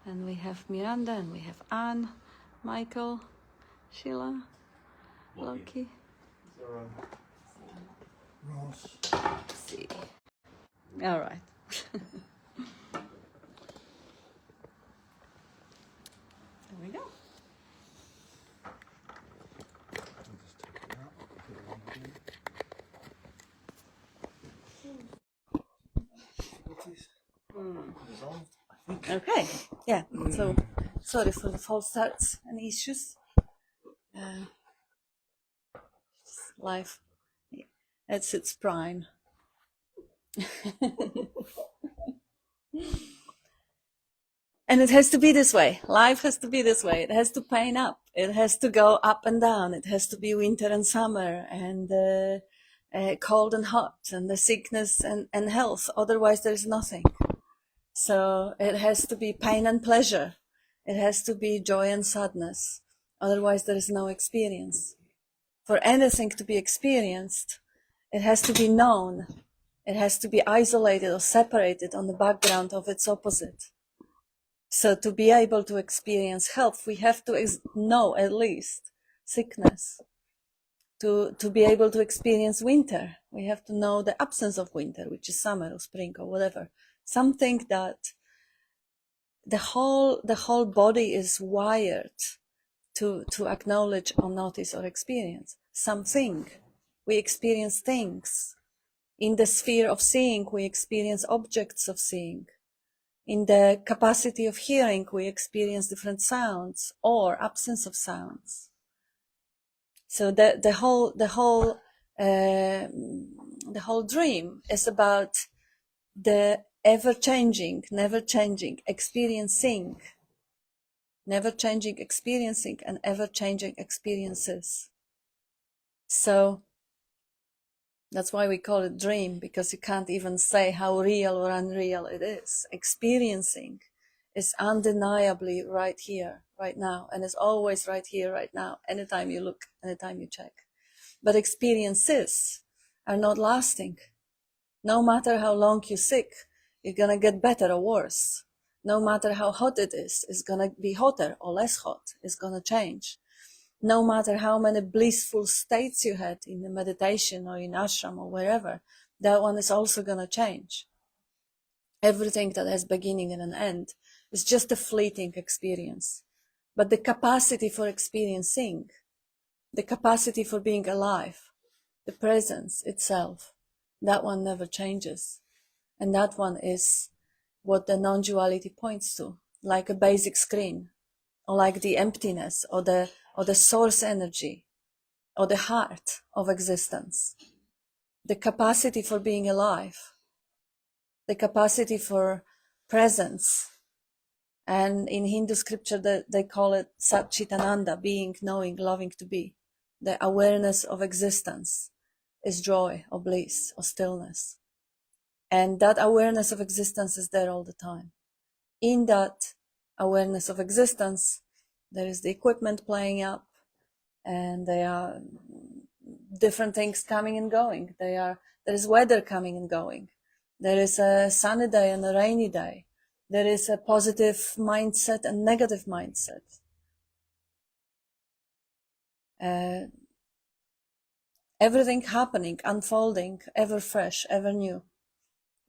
And we have Miranda, and we have Anne, Michael, Sheila, Loki. Ross. See. All right. There we go. Okay, yeah, so sorry for the false starts and issues. Life at its prime. And it has to be this way. Life has to be this way. It has to pain up. It has to go up and down. It has to be winter and summer, and cold and hot, and the sickness and health. Otherwise, there is nothing. So it has to be pain and pleasure. It has to be joy and sadness. Otherwise, there is no experience. For anything to be experienced, it has to be known. It has to be isolated or separated on the background of its opposite. So to be able to experience health, we have to know at least sickness. To be able to experience winter, we have to know the absence of winter, which is summer or spring or whatever. Something that the whole body is wired to acknowledge or notice or experience. Something. We experience things. In the sphere of seeing, we experience objects of seeing. In the capacity of hearing, we experience different sounds or absence of sounds. So the whole dream is about the ever-changing, never-changing experiencing, never-changing experiencing and ever-changing experiences. So that's why we call it dream, because you can't even say how real or unreal it is. Experiencing is undeniably right here, right now, and is always right here, right now, anytime you look, anytime you check. But experiences are not lasting. No matter how long you're sick, you're gonna get better or worse. No matter how hot it is, it's gonna be hotter or less hot. It's gonna change. No matter how many blissful states you had in the meditation or in ashram or wherever, that one is also going to change. Everything that has beginning and an end is just a fleeting experience. But the capacity for experiencing, the capacity for being alive, the presence itself, that one never changes. And that one is what the non-duality points to, like a basic screen, or like the emptiness, or the source energy, or the heart of existence. The capacity for being alive, the capacity for presence. And in Hindu scripture, they call it Satchitananda, being, knowing, loving to be. The awareness of existence is joy or bliss or stillness. And that awareness of existence is there all the time. In that awareness of existence, there is the equipment playing up, and there are different things coming and going. There is weather coming and going. There is a sunny day and a rainy day. There is a positive mindset and negative mindset. Everything happening, unfolding, ever fresh, ever new.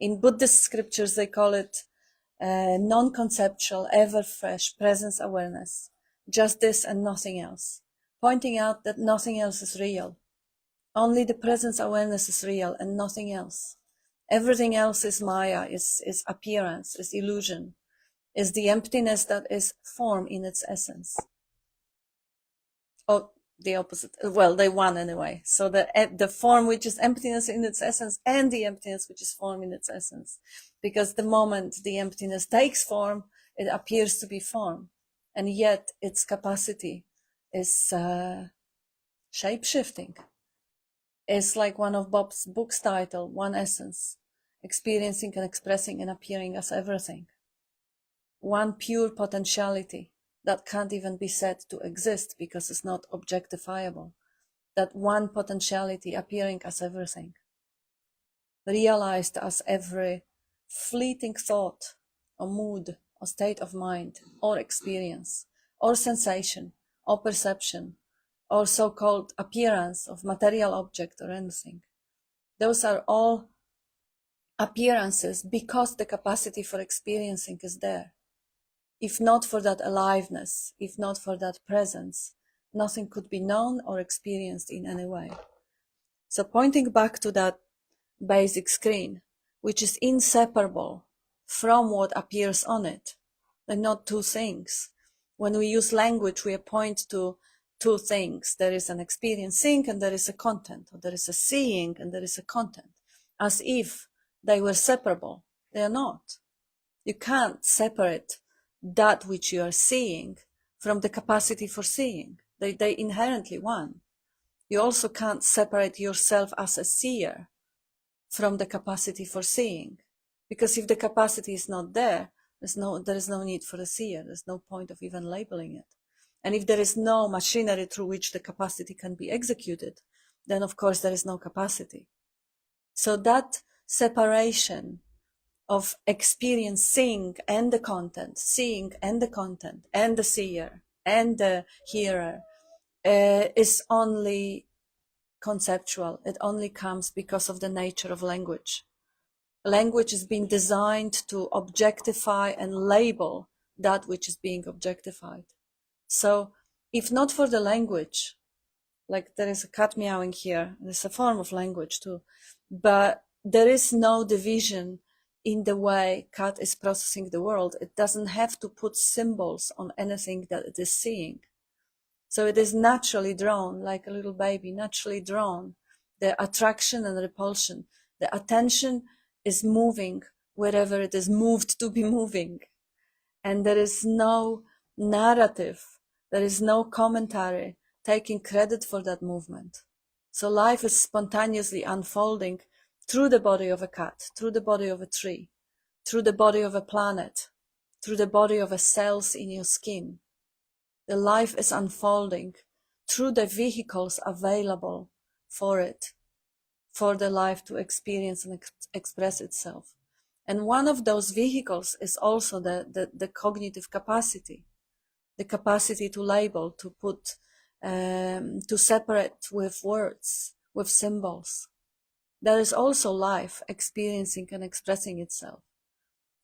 In Buddhist scriptures, they call it non-conceptual, ever fresh presence awareness. Just this and nothing else. Pointing out that nothing else is real. Only the presence awareness is real and nothing else. Everything else is Maya, is appearance, is illusion, is the emptiness that is form in its essence. Oh, the opposite. Well, they one anyway. So the form which is emptiness in its essence, and the emptiness which is form in its essence. Because the moment the emptiness takes form, it appears to be form. And yet its capacity is shape-shifting. It's like one of Bob's book's title, One Essence, experiencing and expressing and appearing as everything. One pure potentiality that can't even be said to exist because it's not objectifiable. That one potentiality appearing as everything. Realized as every fleeting thought or mood or state of mind, or experience, or sensation, or perception, or so-called appearance of material object or anything. Those are all appearances because the capacity for experiencing is there. If not for that aliveness, if not for that presence, nothing could be known or experienced in any way. So pointing back to that basic screen, which is inseparable from what appears on it, and not two things. When we use language, we point to two things. There is an experiencing and there is a content, or there is a seeing and there is a content, as if they were separable. They are not. You can't separate that which you are seeing from the capacity for seeing. They inherently one. You also can't separate yourself as a seer from the capacity for seeing, because if the capacity is not there, there is no need for a seer. There's no point of even labeling it. And if there is no machinery through which the capacity can be executed, then of course there is no capacity. So that separation of experiencing and the content, seeing and the content, and the seer and the hearer is only conceptual. It only comes because of the nature of language. Language is being designed to objectify and label that which is being objectified. So if not for the language, like there is a cat meowing here, there's a form of language too, but there is no division in the way cat is processing the world. It doesn't have to put symbols on anything that it is seeing. So it is naturally drawn, like a little baby, naturally drawn. The attraction and repulsion, the attention is moving wherever it is moved to be moving. And there is no narrative, there is no commentary taking credit for that movement. So life is spontaneously unfolding through the body of a cat, through the body of a tree, through the body of a planet, through the body of a cells in your skin. The life is unfolding through the vehicles available for it, for the life to experience and express itself. And one of those vehicles is also the cognitive capacity, the capacity to label, to put, to separate with words, with symbols. There is also life experiencing and expressing itself.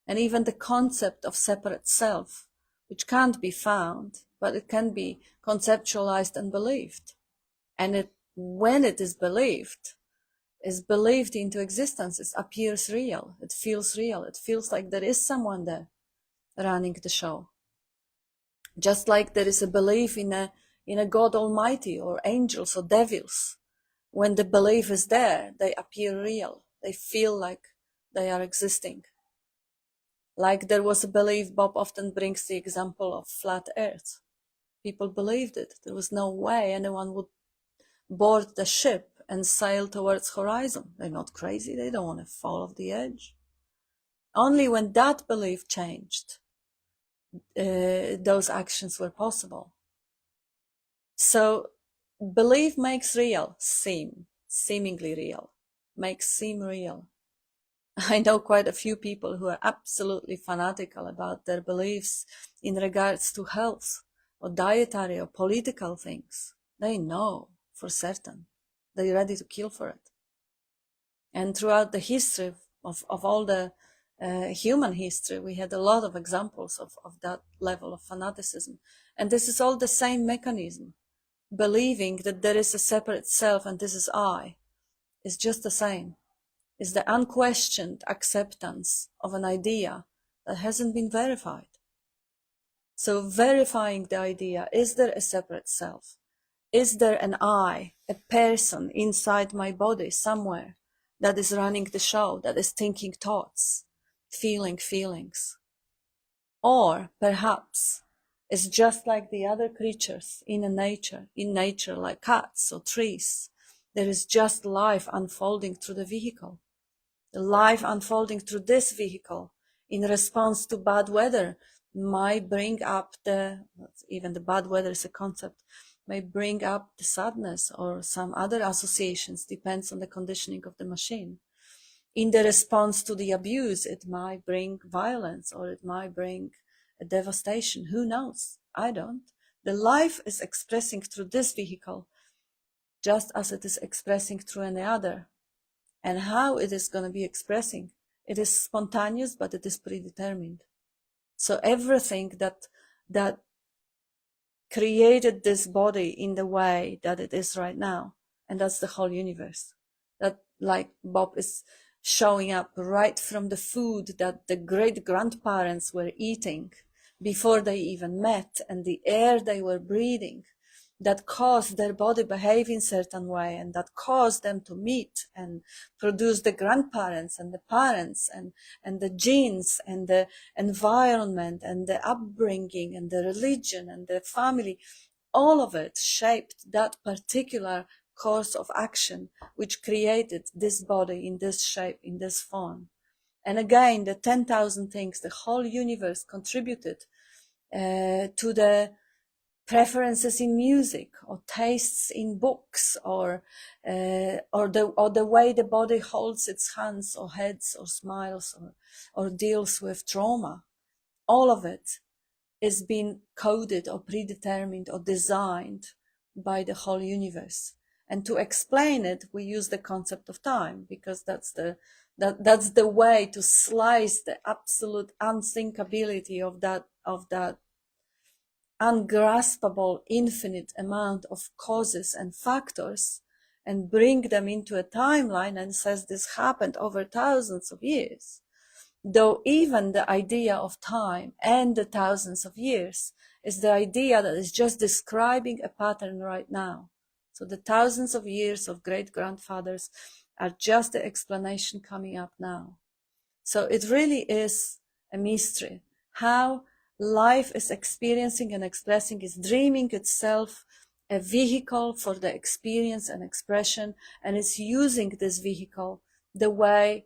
And even the concept of separate self, which can't be found, but it can be conceptualized and believed. And when it is believed into existence, it appears real, it feels real, it feels like there is someone there running the show. Just like there is a belief in a God Almighty or angels or devils. When the belief is there, they appear real, they feel like they are existing. Like there was a belief, Bob often brings the example of flat earth. People believed it. There was no way anyone would board the ship and sail towards horizon. They're not crazy. They don't want to fall off the edge. Only when that belief changed, those actions were possible. So belief makes real seemingly real, makes seem real. I know quite a few people who are absolutely fanatical about their beliefs in regards to health or dietary or political things. They know for certain. They're ready to kill for it. And throughout the history of all the human history, we had a lot of examples of that level of fanaticism. And this is all the same mechanism. Believing that there is a separate self and this is I is just the same. Is the unquestioned acceptance of an idea that hasn't been verified. So verifying the idea, is there a separate self? Is there an I, a person inside my body somewhere that is running the show, that is thinking thoughts, feeling feelings? Or perhaps it's just like the other creatures in nature like cats or trees. There is just life unfolding through the vehicle. The life unfolding through this vehicle in response to bad weather might bring up even the bad weather is a concept, may bring up the sadness or some other associations, depends on the conditioning of the machine. In the response to the abuse, it might bring violence or it might bring a devastation. Who knows? I don't. The life is expressing through this vehicle, just as it is expressing through any other. And how it is going to be expressing, it is spontaneous, but it is predetermined. So everything that created this body in the way that it is right now, and that's the whole universe, that, like Bob is showing up, right from the food that the great grandparents were eating before they even met, and the air they were breathing, that caused their body behave in certain way, and that caused them to meet and produce the grandparents and the parents, and the genes and the environment and the upbringing and the religion and the family. All of it shaped that particular course of action, which created this body in this shape, in this form. And again, the 10,000 things, the whole universe contributed to the preferences in music, or tastes in books, or the way the body holds its hands or heads or smiles, or deals with trauma. All of it is being coded or predetermined or designed by the whole universe. And to explain it, we use the concept of time, because that's the way to slice the absolute unthinkability of that ungraspable infinite amount of causes and factors, and bring them into a timeline and says this happened over thousands of years. Though even the idea of time and the thousands of years is the idea that is just describing a pattern right now. So the thousands of years of great grandfathers are just the explanation coming up now. So it really is a mystery how life is experiencing and expressing, is dreaming itself a vehicle for the experience and expression, and is using this vehicle the way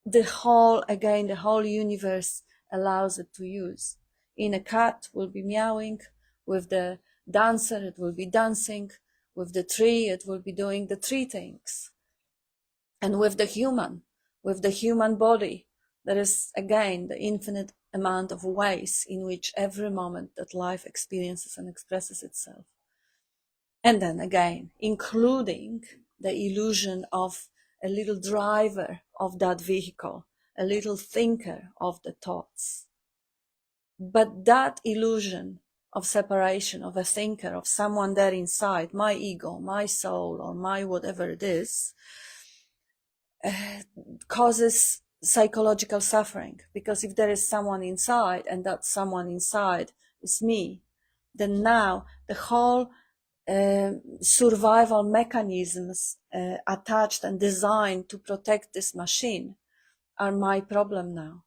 the whole universe allows it to use. In a cat will be meowing, with the dancer it will be dancing, with the tree it will be doing the tree things, and with the human body, there is again the infinite amount of ways in which every moment that life experiences and expresses itself. And then again, including the illusion of a little driver of that vehicle, a little thinker of the thoughts. But that illusion of separation, of a thinker, of someone there inside, my ego, my soul, or my whatever it is, causes psychological suffering. Because if there is someone inside, and that someone inside is me, then now the whole survival mechanisms attached and designed to protect this machine are my problem now.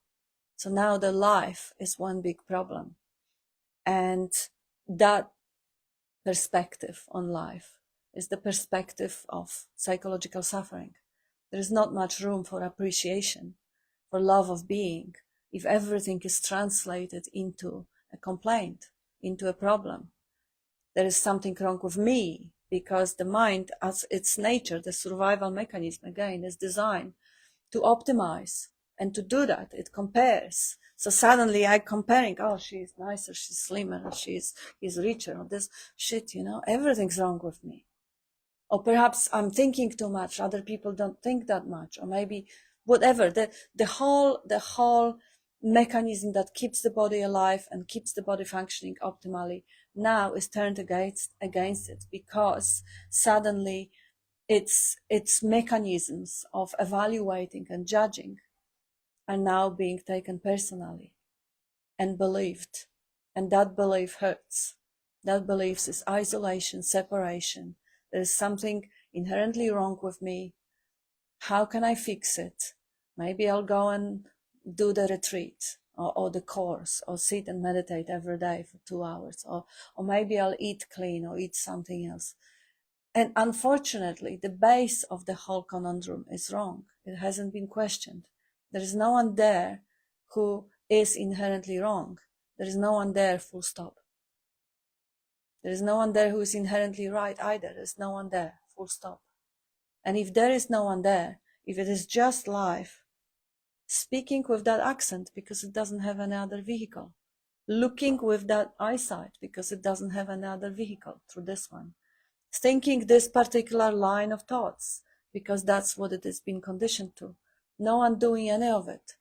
So now the life is one big problem. And that perspective on life is the perspective of psychological suffering. There is not much room for appreciation, for love of being, if everything is translated into a complaint, into a problem. There is something wrong with me, because the mind, as its nature, the survival mechanism, again, is designed to optimize. And to do that, it compares. So suddenly I'm comparing, oh, she's nicer, she's slimmer, he's richer, or this shit, everything's wrong with me. Or perhaps I'm thinking too much, other people don't think that much, or maybe whatever. The whole mechanism that keeps the body alive and keeps the body functioning optimally now is turned against it, because suddenly its mechanisms of evaluating and judging are now being taken personally and believed. And that belief hurts. That belief is isolation, separation. There is something inherently wrong with me. How can I fix it? Maybe I'll go and do the retreat, or the course, or sit and meditate every day for 2 hours, or maybe I'll eat clean, or eat something else. And unfortunately, the base of the whole conundrum is wrong. It hasn't been questioned. There is no one there who is inherently wrong. There is no one there, full stop. There is no one there who is inherently right either. There is no one there, full stop. And if there is no one there, if it is just life, speaking with that accent, because it doesn't have any other vehicle, looking with that eyesight because it doesn't have another vehicle through this one, thinking this particular line of thoughts because that's what it has been conditioned to. No one doing any of it.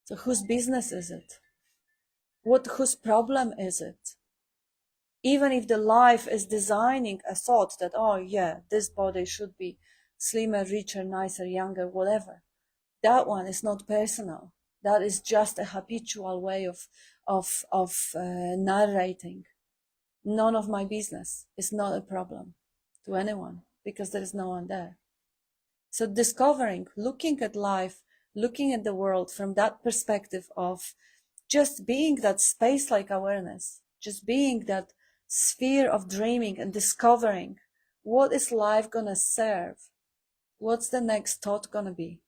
So whose business is it? Whose problem is it? Even if the life is designing a thought that, oh yeah, this body should be slimmer, richer, nicer, younger, whatever, that one is not personal. That is just a habitual way of narrating. None of my business is not a problem to anyone because there is no one there. So discovering, looking at life, looking at the world from that perspective of just being that space-like awareness, just being that sphere of dreaming and discovering what is life gonna serve? What's the next thought gonna be?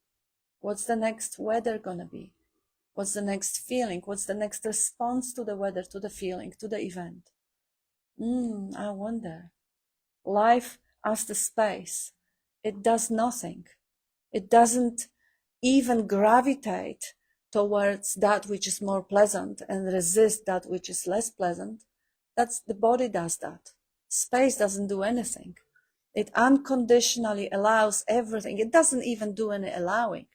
What's the next weather gonna be? What's the next feeling? What's the next response to the weather, to the feeling, to the event? I wonder. Life as the space, it does nothing. It doesn't even gravitate towards that which is more pleasant and resist that which is less pleasant. That's the body does that. Space doesn't do anything. It unconditionally allows everything. It doesn't even do any allowing.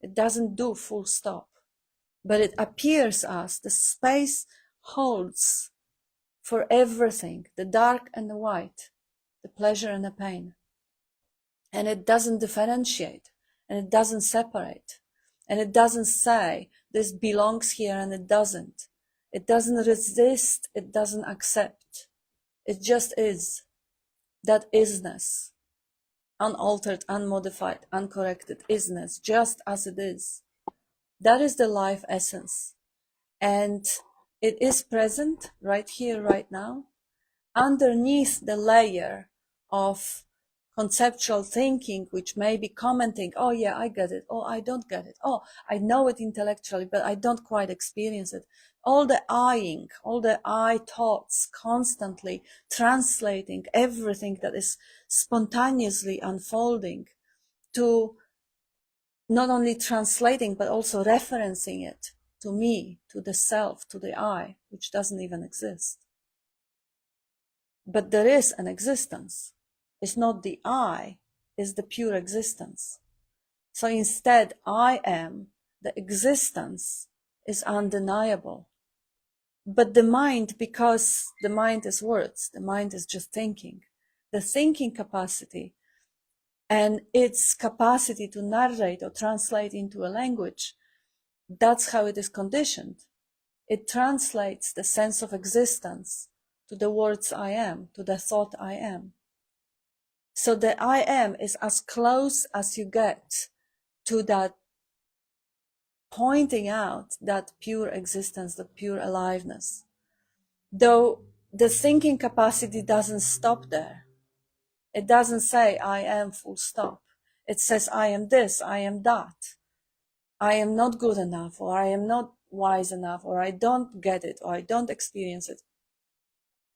It doesn't do full stop. But it appears as the space holds for everything, the dark and the white, the pleasure and the pain. And it doesn't differentiate, and it doesn't separate, and it doesn't say this belongs here and it doesn't. It doesn't resist, it doesn't accept. It just is. That isness, unaltered, unmodified, uncorrected isness, just as it is. That is the life essence. And it is present right here, right now, underneath the layer of conceptual thinking, which may be commenting, oh yeah, I get it. Oh, I don't get it. Oh, I know it intellectually, but I don't quite experience it. All the eyeing, all the I thoughts constantly translating everything that is spontaneously unfolding to not only translating, but also referencing it to me, to the self, to the I, which doesn't even exist. But there is an existence. It's not the I, it's the pure existence. So instead, I am, the existence is undeniable. But the mind, because the mind is words, the mind is just thinking, the thinking capacity and its capacity to narrate or translate into a language, that's how it is conditioned. It translates the sense of existence to the words I am, to the thought I am. So the I am is as close as you get to that pointing out that pure existence, that pure aliveness. Though the thinking capacity doesn't stop there. It doesn't say I am full stop. It says I am this, I am that. I am not good enough, or I am not wise enough, or I don't get it, or I don't experience it.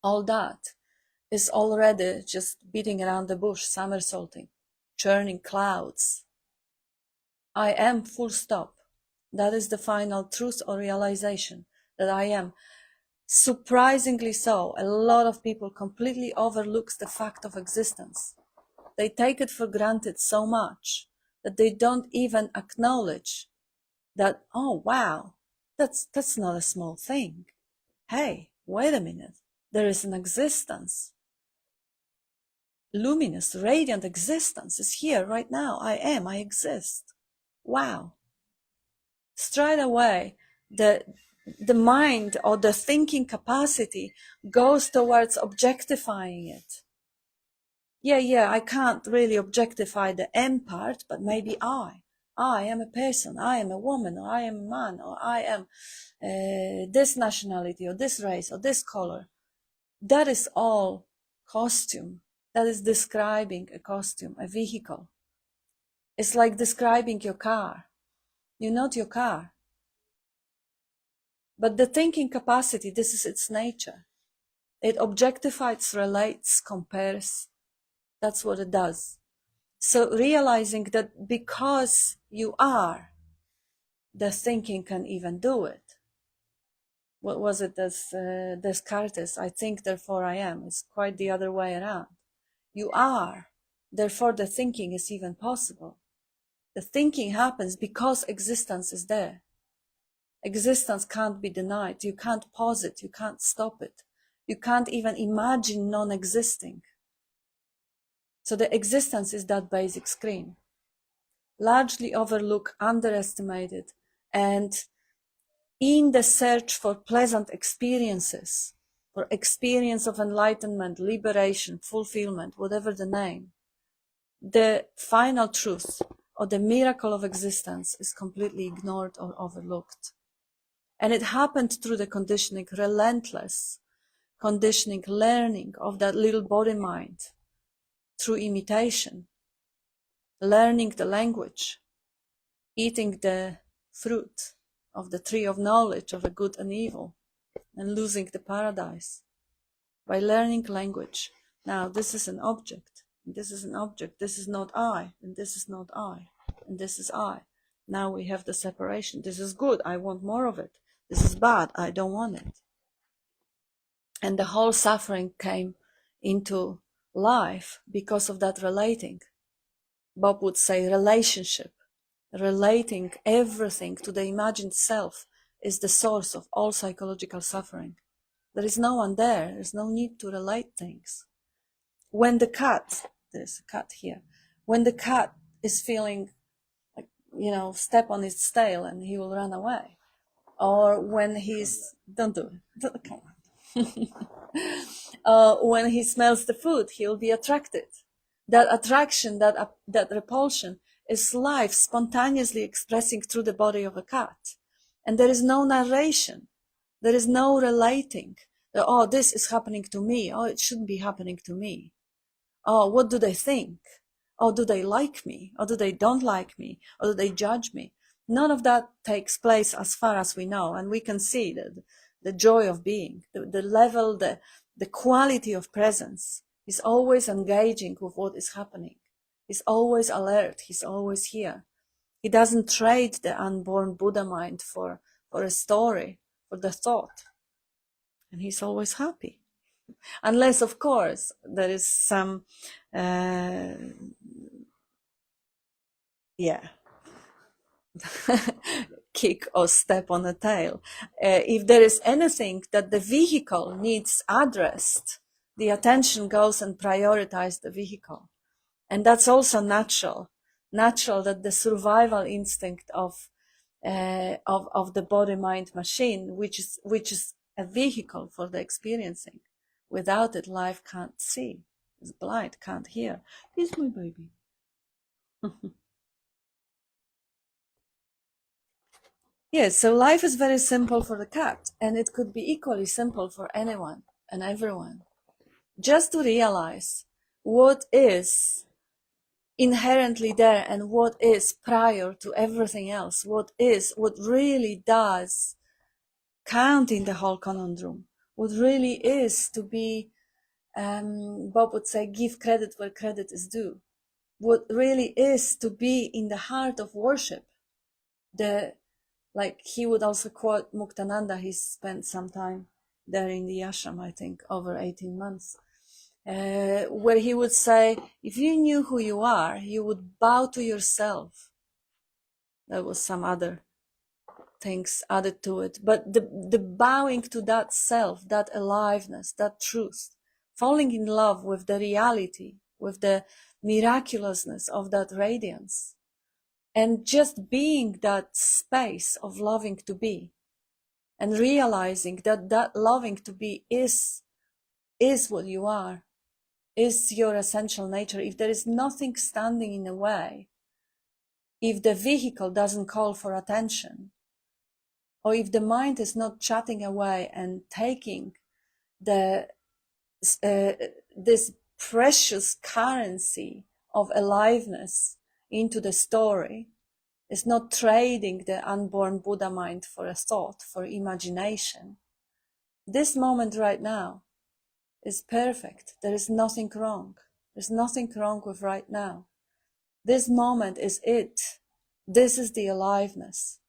All that is already just beating around the bush, somersaulting, churning clouds. I am full stop. That is the final truth or realization that I am. Surprisingly so, a lot of people completely overlooks the fact of existence. They take it for granted so much that they don't even acknowledge that, oh wow, that's not a small thing. Hey, wait a minute, there is an existence. Luminous, radiant existence is here right now. I am, I exist. Wow. Straight away, the mind or the thinking capacity goes towards objectifying it. Yeah, I can't really objectify the M part, but maybe I am a person, I am a woman, or I am a man, or I am this nationality, or this race, or this color. That is all costume. That is describing a costume, a vehicle. It's like describing your car. You're not your car. But the thinking capacity, this is its nature. It objectifies, relates, compares. That's what it does. So realizing that because you are, the thinking can even do it. what was it, Descartes, I think, therefore I am. It's quite the other way around. You are, therefore the thinking is even possible. The thinking happens because existence is there. Existence can't be denied. You can't pause it. You can't stop it. You can't even imagine non-existing. So the existence is that basic screen, largely overlooked, underestimated, and in the search for pleasant experiences, for experience of enlightenment, liberation, fulfillment, whatever the name, the final truth or the miracle of existence is completely ignored or overlooked. And it happened through the conditioning, relentless conditioning, learning of that little body mind, through imitation, learning the language, eating the fruit of the tree of knowledge of the good and evil, and losing the paradise by learning language. Now, this is an object, and this is an object. This is not I, and this is not I, and this is I. Now we have the separation. This is good, I want more of it. This is bad, I don't want it. And the whole suffering came into life because of that relating. Bob would say relationship. Relating everything to the imagined self is the source of all psychological suffering. There is no one there. There's no need to relate things. When the cat, there's a cat here, when the cat is feeling like, step on its tail and he will run away. Or when he's, don't do it, come on. When he smells the food, he'll be attracted. That attraction, that repulsion is life spontaneously expressing through the body of a cat. And there is no narration. There is no relating. Oh, this is happening to me. Oh, it shouldn't be happening to me. Oh, what do they think? Oh, do they like me? Or do they don't like me? Or do they judge me? None of that takes place as far as we know. And we can see the joy of being, the level, the quality of presence is always engaging with what is happening. He's always alert. He's always here. He doesn't trade the unborn Buddha mind for a story, for the thought. And he's always happy. Unless, of course, there is some, kick or step on the tail. If there is anything that the vehicle needs addressed, the attention goes and prioritizes the vehicle. And that's also natural that the survival instinct of the body-mind machine, which is a vehicle for the experiencing. Without it, life can't see. It's blind, can't hear. Here's my baby. Yes, so life is very simple for the cat, and it could be equally simple for anyone and everyone. Just to realize what is inherently there and what is prior to everything else, what really does count in the whole conundrum, what really is to be, Bob would say, give credit where credit is due, what really is to be in the heart of worship. Like he would also quote Muktananda. He spent some time there in the ashram, I think, over 18 months, where he would say, if you knew who you are, you would bow to yourself. There was some other things added to it, but the bowing to that self, that aliveness, that truth, falling in love with the reality, with the miraculousness of that radiance, and just being that space of loving to be, and realizing that loving to be is what you are, is your essential nature. If there is nothing standing in the way, if the vehicle doesn't call for attention, or if the mind is not chatting away and taking this precious currency of aliveness into the story, is not trading the unborn Buddha mind for a thought, for imagination, this moment right now is perfect. There is nothing wrong. There's nothing wrong with right now. This moment is it. This is the aliveness.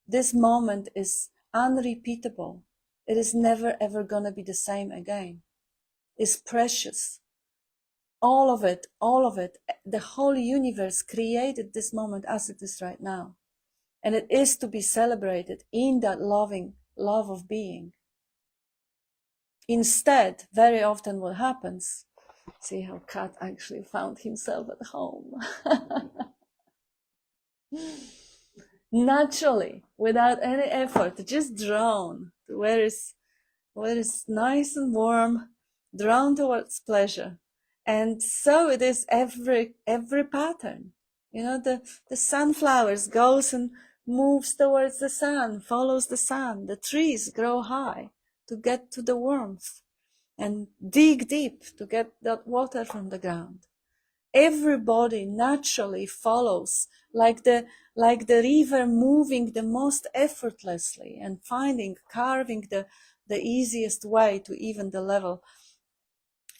This moment is unrepeatable. it is never ever gonna be the same again. It's precious. All of it, the whole universe created this moment as it is right now. And it is to be celebrated in that loving love of being. Instead, very often what happens, see how Kat actually found himself at home. Naturally, without any effort, just drawn to where it's nice and warm, drawn towards pleasure. And so it is every pattern. You know, the sunflowers goes and moves towards the sun, follows the sun. The trees grow high to get to the warmth and dig deep to get that water from the ground. Everybody naturally follows, like the river moving the most effortlessly and carving the easiest way to even the level.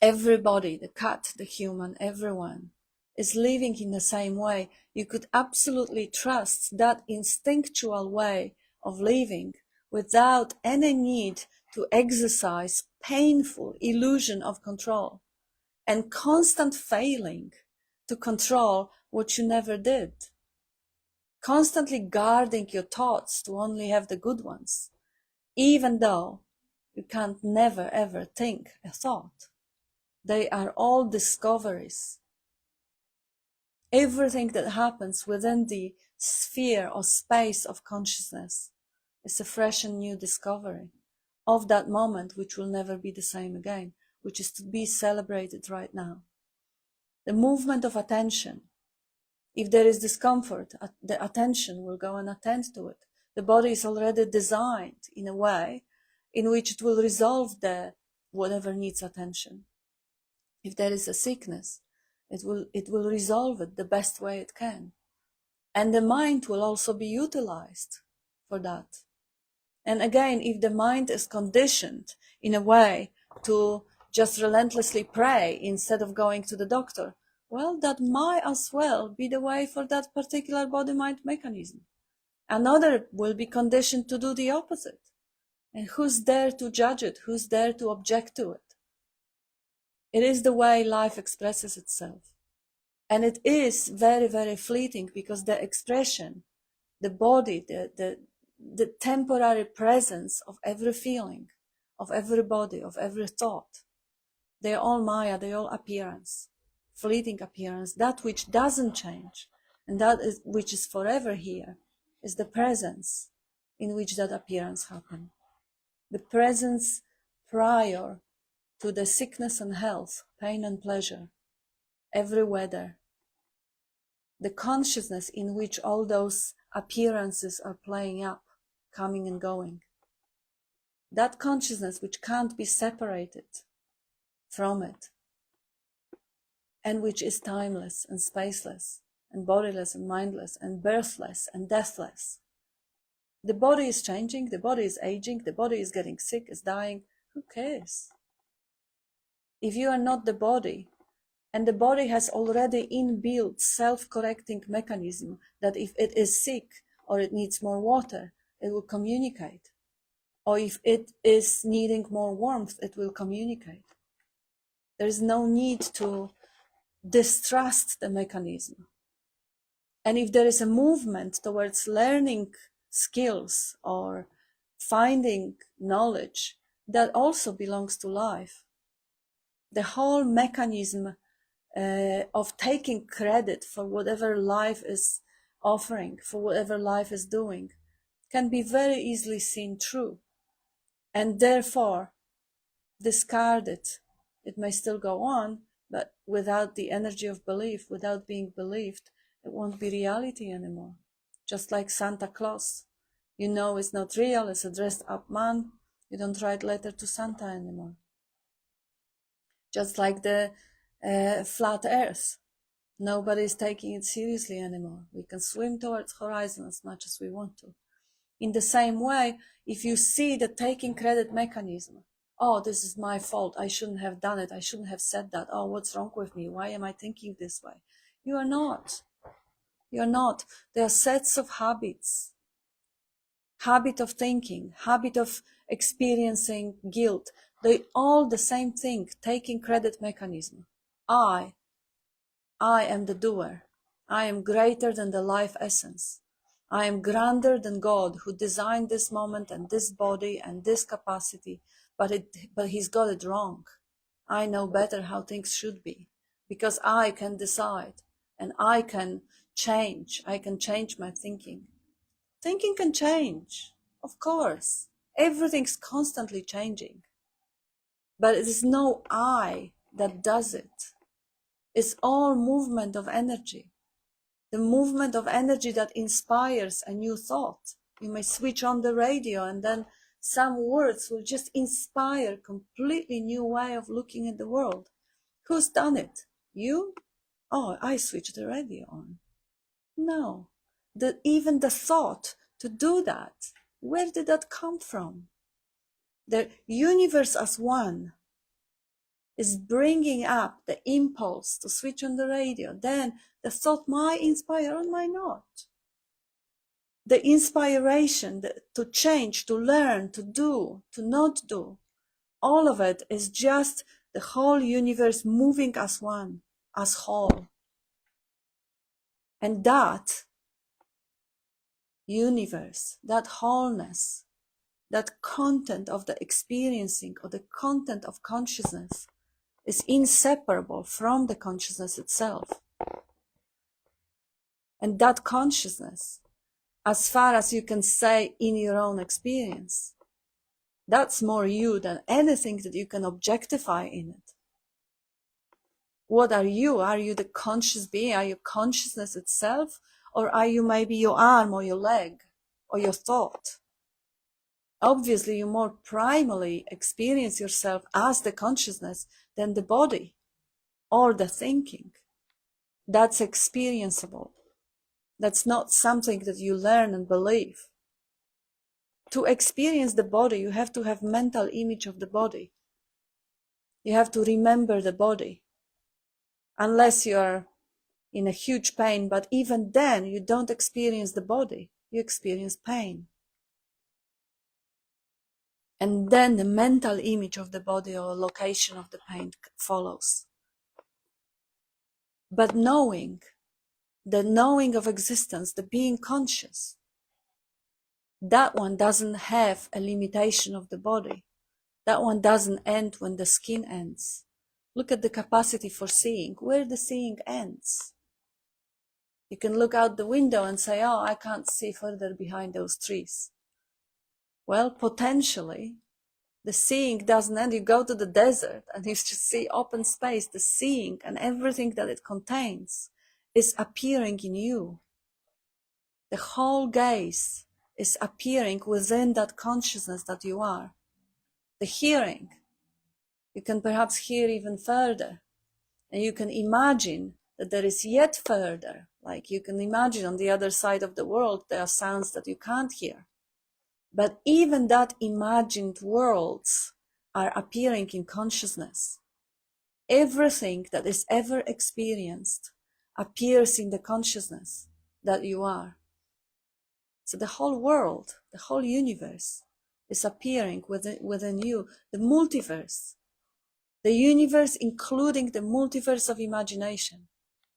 Everybody, the cat, the human, everyone is living in the same way. You could absolutely trust that instinctual way of living without any need to exercise painful illusion of control and constant failing to control what you never did. Constantly guarding your thoughts to only have the good ones, even though you can't never ever think a thought. They are all discoveries. Everything that happens within the sphere or space of consciousness is a fresh and new discovery of that moment, which will never be the same again, which is to be celebrated right now. The movement of attention. If there is discomfort, the attention will go and attend to it. The body is already designed in a way in which it will resolve whatever needs attention. If there is a sickness, it will resolve it the best way it can. And the mind will also be utilized for that. And again, if the mind is conditioned in a way to just relentlessly pray instead of going to the doctor, well, that might as well be the way for that particular body-mind mechanism. Another will be conditioned to do the opposite. And who's there to judge it? Who's there to object to it? It is the way life expresses itself. And it is very, very fleeting, because the expression, the body, the temporary presence of every feeling, of every body, of every thought, they are all Maya, they are all appearance, fleeting appearance. That which doesn't change, and which is forever here, is the presence in which that appearance happened. The presence prior to the sickness and health, pain and pleasure, every weather. The consciousness in which all those appearances are playing up, coming and going. That consciousness which can't be separated from it, and which is timeless and spaceless and bodiless and mindless and birthless and deathless. The body is changing, the body is aging, the body is getting sick, is dying. Who cares? If you are not the body, and the body has already inbuilt self-correcting mechanism that if it is sick or it needs more water, it will communicate. Or if it is needing more warmth, it will communicate. There is no need to distrust the mechanism. And if there is a movement towards learning skills or finding knowledge, that also belongs to life. The whole mechanism of taking credit for whatever life is offering, for whatever life is doing, can be very easily seen true, and therefore discarded. It may still go on, but without the energy of belief, without being believed, it won't be reality anymore. Just like Santa Claus, you know it's not real, it's a dressed up man, you don't write letter to Santa anymore. Just like the flat earth, nobody is taking it seriously anymore. We can swim towards horizon as much as we want to. In the same way, if you see the taking credit mechanism, oh, this is my fault, I shouldn't have done it, I shouldn't have said that, oh, what's wrong with me, why am I thinking this way? You are not. You are not. There are sets of habits. Habit of thinking, habit of experiencing guilt. They all the same thing, taking credit mechanism. I am the doer. I am greater than the life essence. I am grander than God who designed this moment and this body and this capacity, but he's got it wrong. I know better how things should be because I can decide and I can change. I can change my thinking. Thinking can change, of course. Everything's constantly changing. But it is no I that does it. It's all movement of energy. The movement of energy that inspires a new thought. You may switch on the radio and then some words will just inspire a completely new way of looking at the world. Who's done it? You? Oh, I switched the radio on. No. Even the thought to do that, where did that come from? The universe as one is bringing up the impulse to switch on the radio. Then the thought might inspire or might not. The inspiration to change, to learn, to do, to not do, all of it is just the whole universe moving as one, as whole. And that universe, that wholeness, that content of the experiencing or the content of consciousness is inseparable from the consciousness itself. And that consciousness, as far as you can say in your own experience, that's more you than anything that you can objectify in it. What are you? Are you the conscious being? Are you consciousness itself? Or are you maybe your arm or your leg or your thought? Obviously, you more primally experience yourself as the consciousness than the body or the thinking. That's experienceable. That's not something that you learn and believe. To experience the body, you have to have mental image of the body. You have to remember the body. Unless you are in a huge pain, but even then you don't experience the body, you experience pain. And then the mental image of the body or location of the pain follows. But knowing, the knowing of existence, the being conscious, that one doesn't have a limitation of the body. That one doesn't end when the skin ends. Look at the capacity for seeing, where the seeing ends. You can look out the window and say, oh, I can't see further behind those trees. Well, potentially, the seeing doesn't end. You go to the desert and you just see open space. The seeing and everything that it contains is appearing in you. The whole gaze is appearing within that consciousness that you are. The hearing, you can perhaps hear even further. And you can imagine that there is yet further. Like you can imagine on the other side of the world, there are sounds that you can't hear. But even that imagined worlds are appearing in consciousness. Everything that is ever experienced appears in the consciousness that you are. So the whole world, the whole universe is appearing within you. The multiverse, the universe including the multiverse of imagination,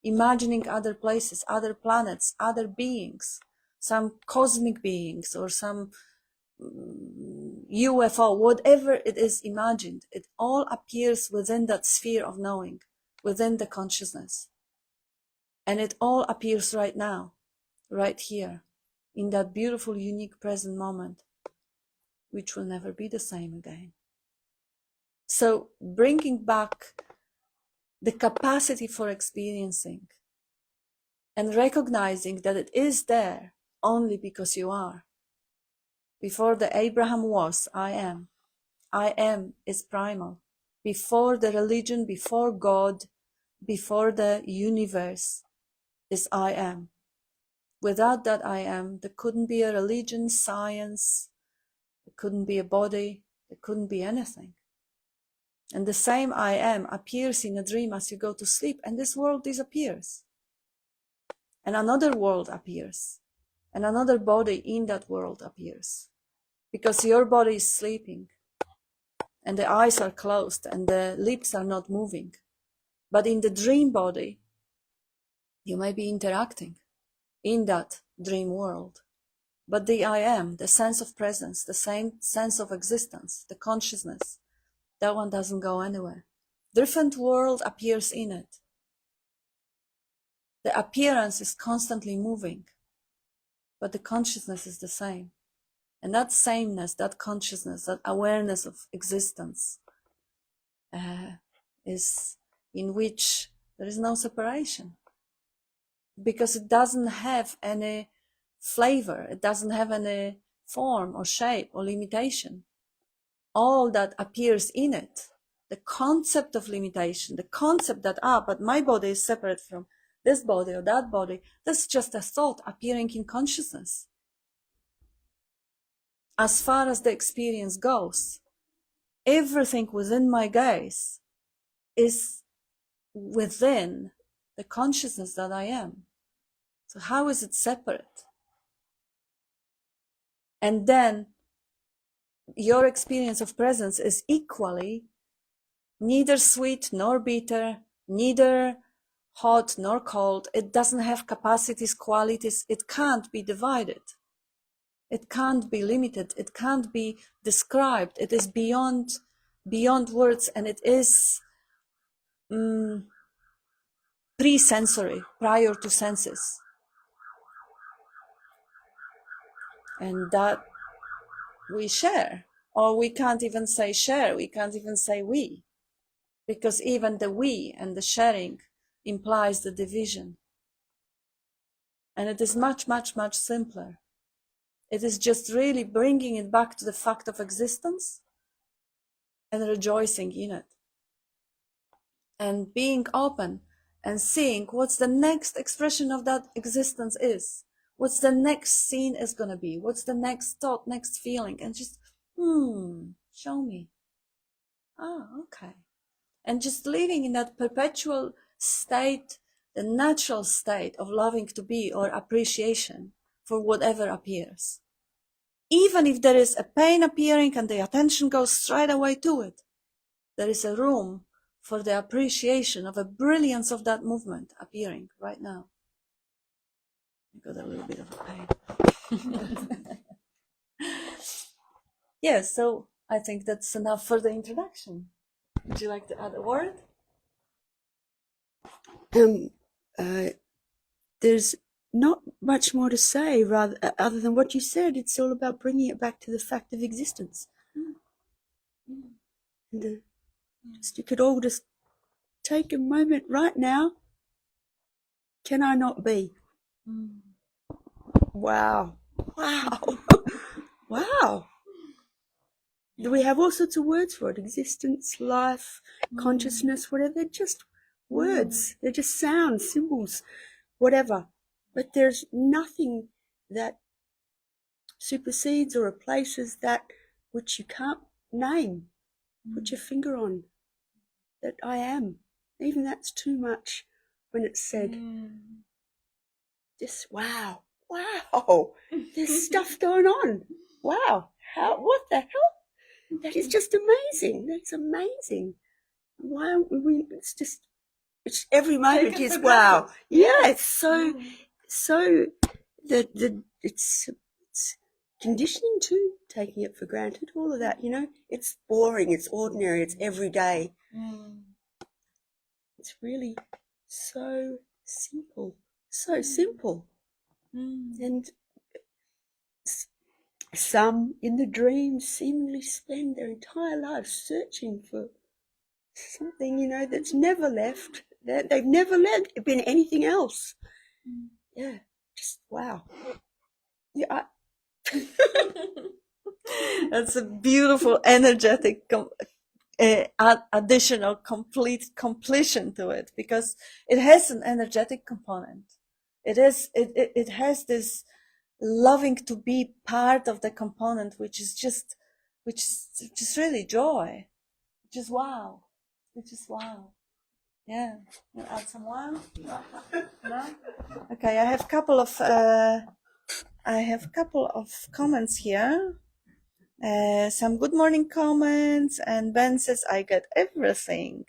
imagining other places, other planets, other beings, some cosmic beings or some UFO, whatever it is imagined, it all appears within that sphere of knowing, within the consciousness. And it all appears right now, right here, in that beautiful, unique present moment, which will never be the same again. So bringing back the capacity for experiencing and recognizing that it is there only because you are. Before the Abraham was, I am. I am is primal. Before the religion, before God, before the universe is I am. Without that I am, there couldn't be a religion, science, there couldn't be a body, there couldn't be anything. And the same I am appears in a dream as you go to sleep, and this world disappears. And another world appears, and another body in that world appears. because your body is sleeping and the eyes are closed and the lips are not moving. But in the dream body, you may be interacting in that dream world. But the I am, the sense of presence, the same sense of existence, the consciousness, that one doesn't go anywhere. Different world appears in it. The appearance is constantly moving, but the consciousness is the same. And that sameness, that consciousness, that awareness of existence is in which there is no separation. Because it doesn't have any flavor, it doesn't have any form or shape or limitation. All that appears in it, the concept of limitation, the concept that, but my body is separate from this body or that body, that's just a thought appearing in consciousness. As far as the experience goes, everything within my gaze is within the consciousness that I am. So how is it separate? And then your experience of presence is equally neither sweet nor bitter, neither hot nor cold. It doesn't have capacities, qualities. It can't be divided. It can't be limited. It can't be described. It is beyond words, and it is pre-sensory, prior to senses. And that we share, or we can't even say share, we can't even say we, because even the we and the sharing implies the division. And it is much, much, much simpler. It is just really bringing it back to the fact of existence and rejoicing in it. And being open and seeing what's the next expression of that existence is. What's the next scene is going to be. What's the next thought, next feeling. And just, show me. Okay. And just living in that perpetual state, the natural state of loving to be or appreciation for whatever appears. Even if there is a pain appearing and the attention goes straight away to it, there is a room for the appreciation of a brilliance of that movement appearing right now. I got a little bit of a pain. Yes, so I think that's enough for the introduction. Would you like to add a word? There's not much more to say other than what you said. It's all about bringing it back to the fact of existence. And you could all just take a moment right now. Can I not be? Wow. Wow. We have all sorts of words for it. Existence, life, consciousness, whatever. They're just words. They're just sounds, symbols, whatever. But there's nothing that supersedes or replaces that which you can't name, put your finger on, that I am. Even that's too much when it's said. Just wow, there's stuff going on. Wow, what the hell? That is just amazing. That's amazing. Why aren't we, it's every moment is wow. Yeah, it's so it's conditioning too, taking it for granted, all of that, it's boring, it's ordinary, it's everyday. It's really so simple. And some in the dream seemingly spend their entire lives searching for something, that's never left. They've never been anything else. Yeah, just wow. Yeah, That's a beautiful, energetic additional completion to it, because it has an energetic component. It has this loving to be part of the component, which is just really joy, which is wow. Yeah, you add some wow. No? Okay, I have a couple of comments here. Some good morning comments, and Ben says, I get everything.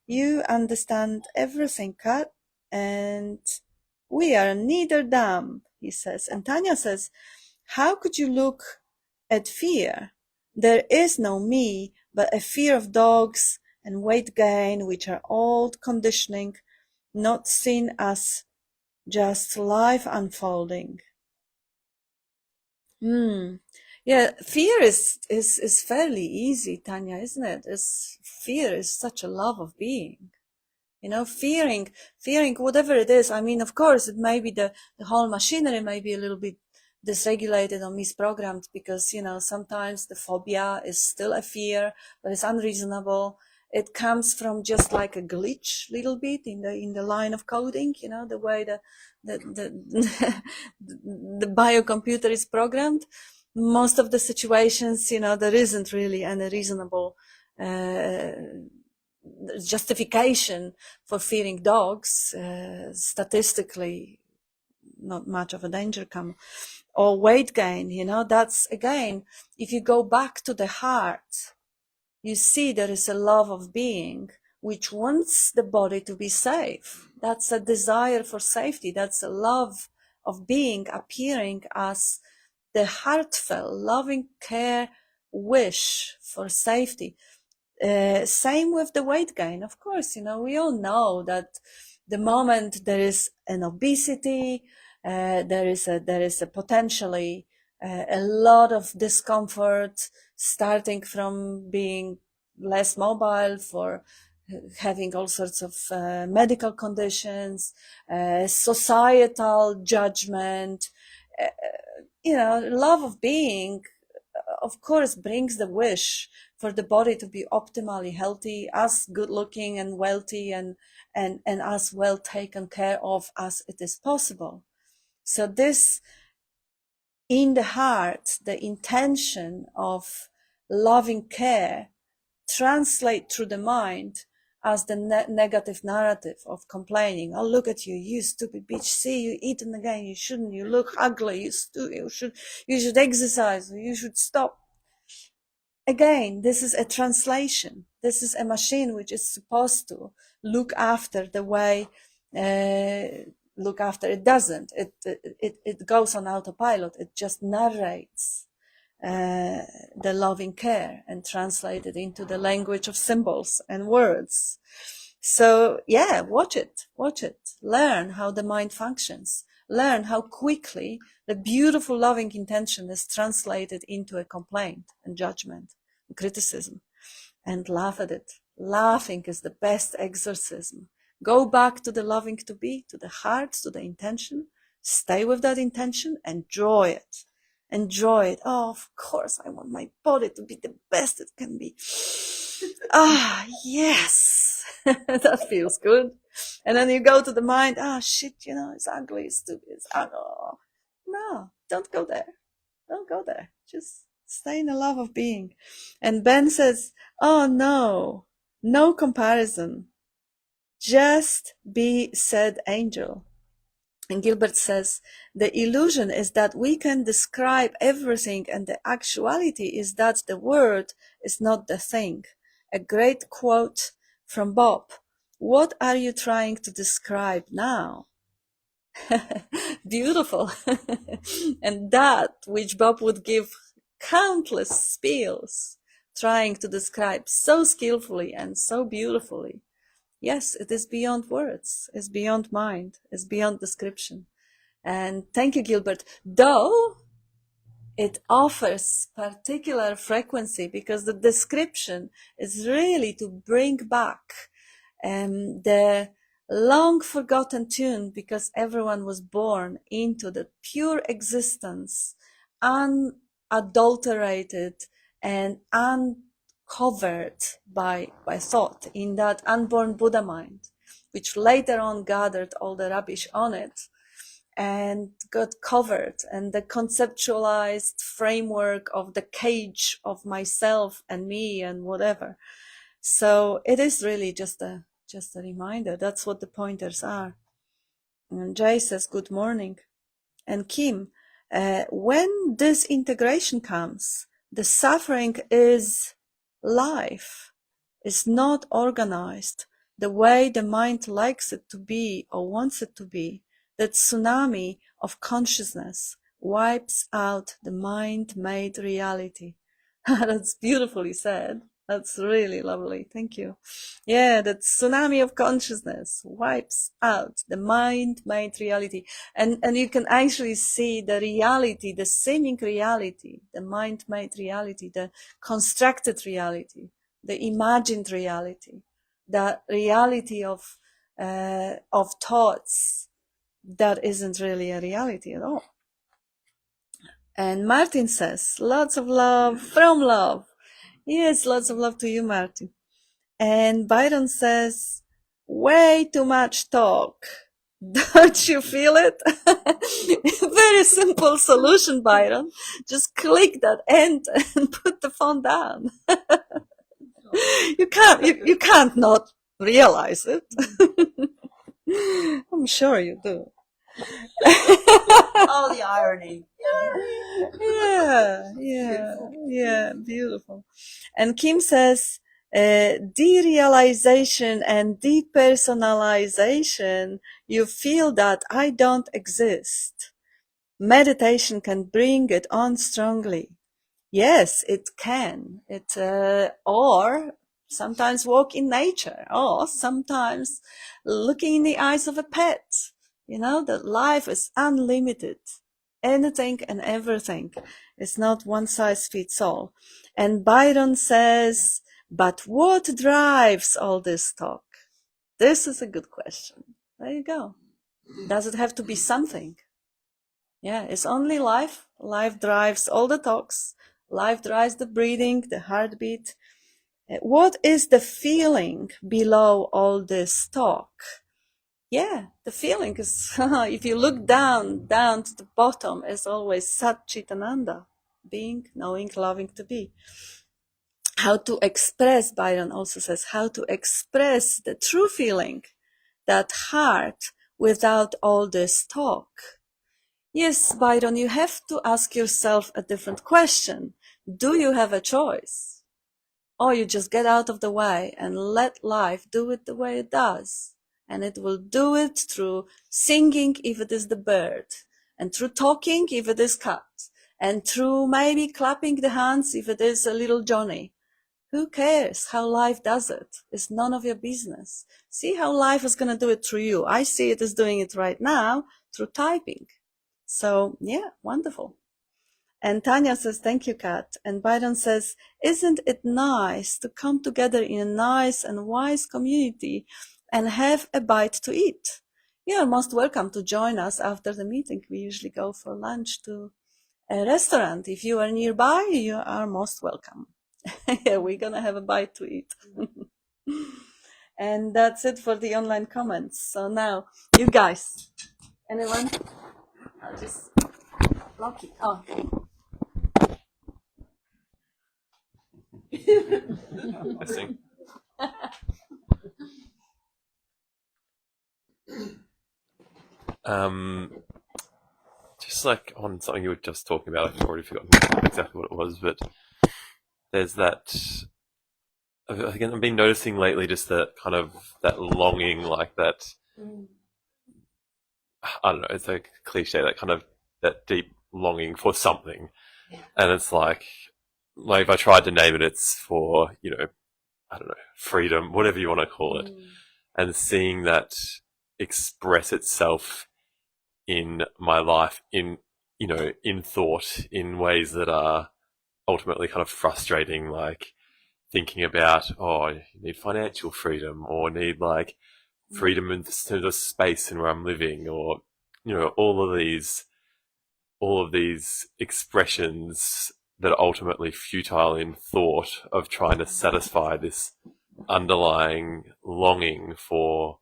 You understand everything, Kat, and we are neither dumb, he says. And Tanya says, how could you look at fear? There is no me, but a fear of dogs and weight gain, which are old conditioning, not seen as just life unfolding. Yeah, fear is fairly easy, Tanya, isn't it? Fear is such a love of being. You know, fearing whatever it is. I mean, of course, it may be the whole machinery may be a little bit dysregulated or misprogrammed, because, you know, sometimes the phobia is still a fear, but it's unreasonable. It comes from just like a glitch little bit in the line of coding, you know, the way the the biocomputer is programmed. Most of the situations, you know, there isn't really any reasonable justification for fearing dogs. Statistically, not much of a danger come. Or weight gain, you know, that's again, if you go back to the heart, you see there is a love of being which wants the body to be safe. That's a desire for safety. That's a love of being appearing as the heartfelt, loving care wish for safety. Same with the weight gain. Of course, you know, we all know that the moment there is an obesity, there is a potentially a lot of discomfort, starting from being less mobile, for having all sorts of medical conditions, societal judgment, you know, love of being, of course, brings the wish for the body to be optimally healthy, as good looking and wealthy, and as well taken care of as it is possible. So this, in the heart, the intention of loving care translate through the mind as the negative narrative of complaining. Oh, look at you, you stupid bitch. See, you eating again. You shouldn't. You look ugly. You should exercise. You should stop. Again, this is a translation. This is a machine which is supposed to look after the way, look after. It doesn't. It goes on autopilot. It just narrates the loving care and translate it into the language of symbols and words. So yeah, watch it, learn how the mind functions, learn how quickly the beautiful loving intention is translated into a complaint and judgment and criticism, and laugh at it. Laughing is the best exorcism. Go back to the loving to be, to the heart, to the intention, stay with that intention, enjoy it. Enjoy it. Oh, of course, I want my body to be the best it can be. Ah, yes. That feels good. And then you go to the mind, shit, you know, it's ugly, it's stupid, it's ugly. No, don't go there. Don't go there. Just stay in the love of being. And Ben says, oh no, no comparison. Just be said angel. And Gilbert says, the illusion is that we can describe everything, and the actuality is that the word is not the thing. A great quote from Bob. What are you trying to describe now? Beautiful. And that which Bob would give countless spiels trying to describe so skillfully and so beautifully. Yes, it is beyond words, it's beyond mind, it's beyond description. And thank you, Gilbert. Though it offers particular frequency, because the description is really to bring back the long forgotten tune, because everyone was born into the pure existence, unadulterated and uncovered by thought, in that unborn Buddha mind, which later on gathered all the rubbish on it and got covered, and the conceptualized framework of the cage of myself and me and whatever. So it is really just a reminder. That's what the pointers are. And Jay says, good morning. And Kim, when this integration comes, the suffering is life. It's not organized the way the mind likes it to be or wants it to be. That tsunami of consciousness wipes out the mind-made reality. That's beautifully said. That's really lovely. Thank you. Yeah, that tsunami of consciousness wipes out the mind-made reality. And you can actually see the reality, the seeming reality, the mind-made reality, the constructed reality, the imagined reality, the reality of thoughts that isn't really a reality at all. And Martin says, lots of love from love. Yes, lots of love to you, Martin. And Byron says, way too much talk. Don't you feel it? Very simple solution, Byron. Just click that end and put the phone down. You can't not realize it. I'm sure you do. Oh, the irony. Yeah, beautiful. And Kim says, derealization and depersonalization, you feel that I don't exist. Meditation can bring it on strongly. Yes, it can. Or sometimes walk in nature, or sometimes looking in the eyes of a pet. You know, that life is unlimited. Anything and everything. It's not one size fits all. And Byron says, but what drives all this talk? This is a good question. There you go. Does it have to be something? Yeah, it's only life. Life drives all the talks. Life drives the breathing, the heartbeat. What is the feeling below all this talk? Yeah, the feeling is, if you look down to the bottom, is always Sat Chit Ananda, being, knowing, loving to be. How to express, Byron also says, how to express the true feeling, that heart, without all this talk. Yes, Byron, you have to ask yourself a different question. Do you have a choice? Or you just get out of the way and let life do it the way it does. And it will do it through singing if it is the bird, and through talking if it is cat, and through maybe clapping the hands if it is a little Johnny. Who cares how life does it? It's none of your business. See how life is going to do it through you. I see it as doing it right now through typing. So yeah, wonderful. And Tanya says, thank you, Kat. And Byron says, isn't it nice to come together in a nice and wise community and have a bite to eat? You are most welcome to join us after the meeting. We usually go for lunch to a restaurant. If you are nearby, you are most welcome. Yeah, we're going to have a bite to eat. And that's it for the online comments. So now, you guys, anyone? I'll just lock it. Oh. I think. Just like on something you were just talking about, I've already forgotten exactly what it was, but there's that. Again, I've been noticing lately just that kind of that longing, like that. I don't know. It's a cliche, that kind of that deep longing for something, and it's like if I tried to name it, it's for I don't know, freedom, whatever you want to call it, and seeing that express itself in my life, in thought, in ways that are ultimately kind of frustrating, like thinking about, you need financial freedom, or need like freedom in terms of space and where I'm living, or all of these expressions that are ultimately futile in thought of trying to satisfy this underlying longing for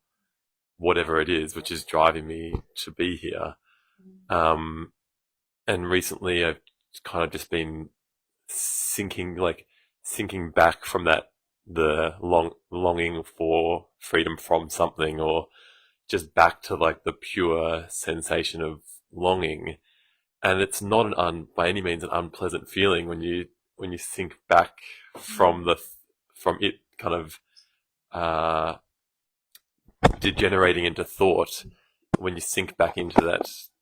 whatever it is which is driving me to be here. And recently I've kind of just been sinking back from that, the longing for freedom from something, or just back to like the pure sensation of longing. And it's not by any means an unpleasant feeling when you when you think back from it kind of degenerating into thought, when you sink back into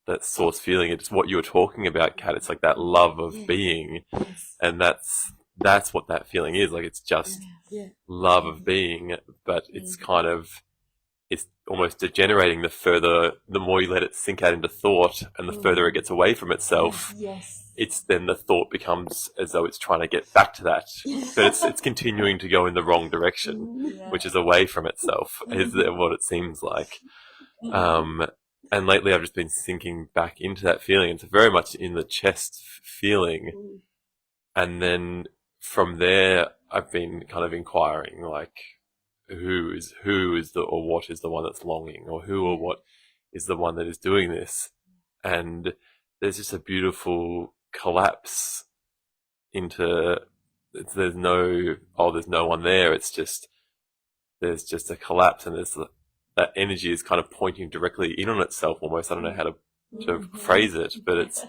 that source feeling, it's what you were talking about, Kat. It's like that love of being, and that's what that feeling is. Like, it's just love of being, but it's kind of, it's almost degenerating the more you let it sink out into thought, and the further it gets away from itself. It's then the thought becomes as though it's trying to get back to that, but it's continuing to go in the wrong direction, which is away from itself, is what it seems like. And lately I've just been sinking back into that feeling. It's very much in the chest feeling. And then from there, I've been kind of inquiring, like, who is or what is the one that's longing, or who or what is the one that is doing this. And there's just a beautiful collapse into, there's no one there. It's just, there's just a collapse, and there's that energy is kind of pointing directly in on itself almost. I don't know how to phrase it, but it's,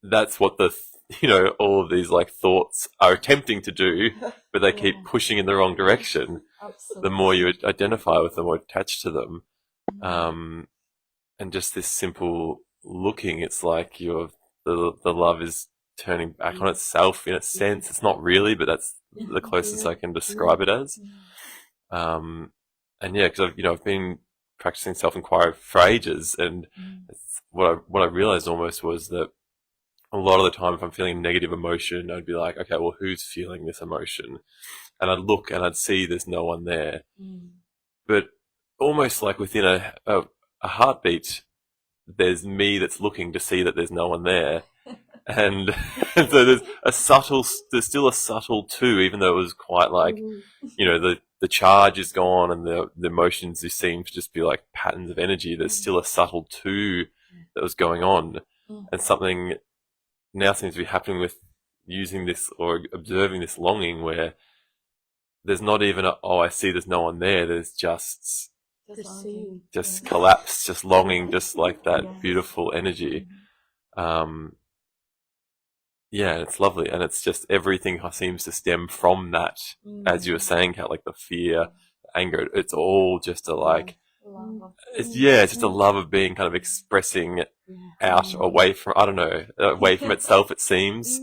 that's what all of these like thoughts are attempting to do, but they keep pushing in the wrong direction. Absolutely. The more you identify with them or attach to them. And just this simple looking, it's like the love is turning back on itself in a sense. It's not really, but that's the closest I can describe it as. And yeah, because I've been practicing self-inquiry for ages, and it's what I realized almost was that a lot of the time, if I'm feeling negative emotion, I'd be like, okay, well, who's feeling this emotion? And I'd look and I'd see there's no one there. But almost like within a heartbeat, there's me that's looking to see that there's no one there. And so there's still a subtle two, even though it was quite like, the charge is gone and the emotions just seem to just be like patterns of energy. There's still a subtle two that was going on, and something now seems to be happening with using this or observing this longing, where there's not even I see there's no one there. There's just collapse, just longing, just like that beautiful energy. Yeah, it's lovely, and it's just everything seems to stem from that, as you were saying, Kat, like the fear, the anger. It's all just it's just a love of being, kind of expressing out away from, I don't know, away from itself. It seems,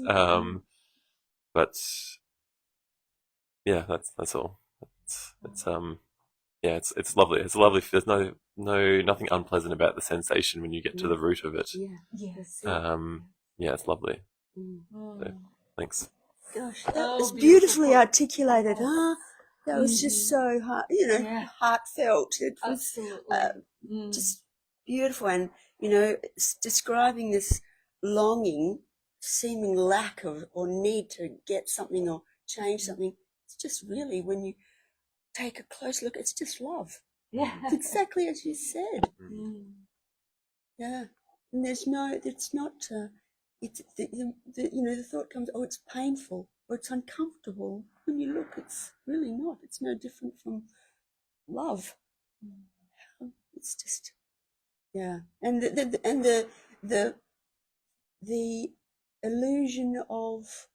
but yeah, that's all. It's lovely. It's lovely. There's nothing unpleasant about the sensation when you get to the root of it. It's lovely. So, thanks. Gosh, that was beautifully articulated, huh? That was just so heartfelt. It was just beautiful, and it's describing this longing, seeming lack of or need to get something or change something. It's just really, when you take a close look, it's just love. Yeah, it's exactly as you said. Yeah, and it's not. It's the thought comes, oh, it's painful or it's uncomfortable. When you look, it's really not. It's no different from love. It's just, and the illusion of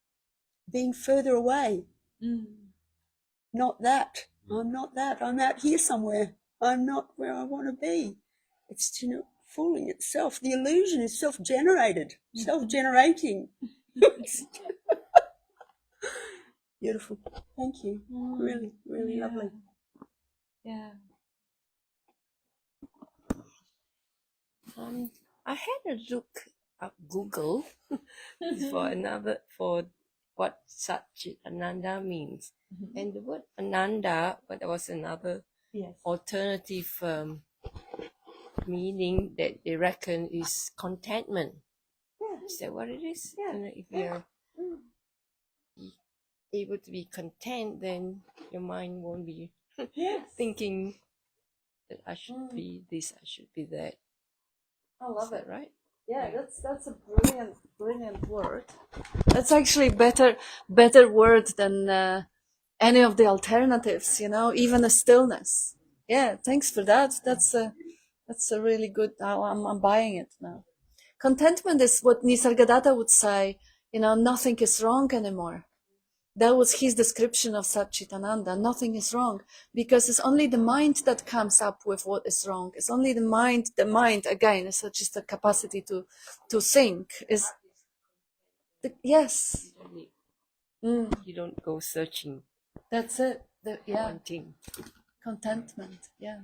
being further away. Not that. I'm not that. I'm out here somewhere. I'm not where I want to be. It's fooling itself. The illusion is self-generated, self-generating. Beautiful. Thank you. Really, really lovely. Yeah. I had a look at Google for what Satchit Ananda means. And the word Ananda, but there was another alternative meaning that they reckon is contentment. Is that what it is? If you're able to be content, then your mind won't be thinking that I should be this, I should be that. I love it. Right? Yeah, that's a brilliant word. That's actually better word than any of the alternatives. Even a stillness. Yeah, thanks for that. That's a really good. I'm buying it now. Contentment is what Nisargadatta would say. Nothing is wrong anymore. That was his description of Satchitananda. Nothing is wrong, because it's only the mind that comes up with what is wrong. It's only the mind again, is just a capacity to think. Yes. You don't go searching. That's it. Wanting. Contentment. Yeah.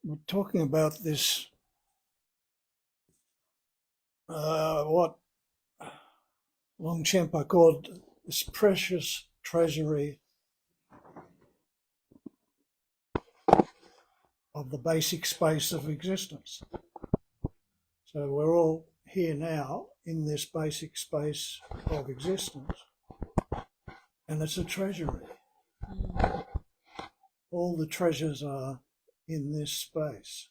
We're talking about this, what Longchenpa called this precious treasury of the basic space of existence. So we're all here now in this basic space of existence, and it's a treasury. All the treasures are in this space.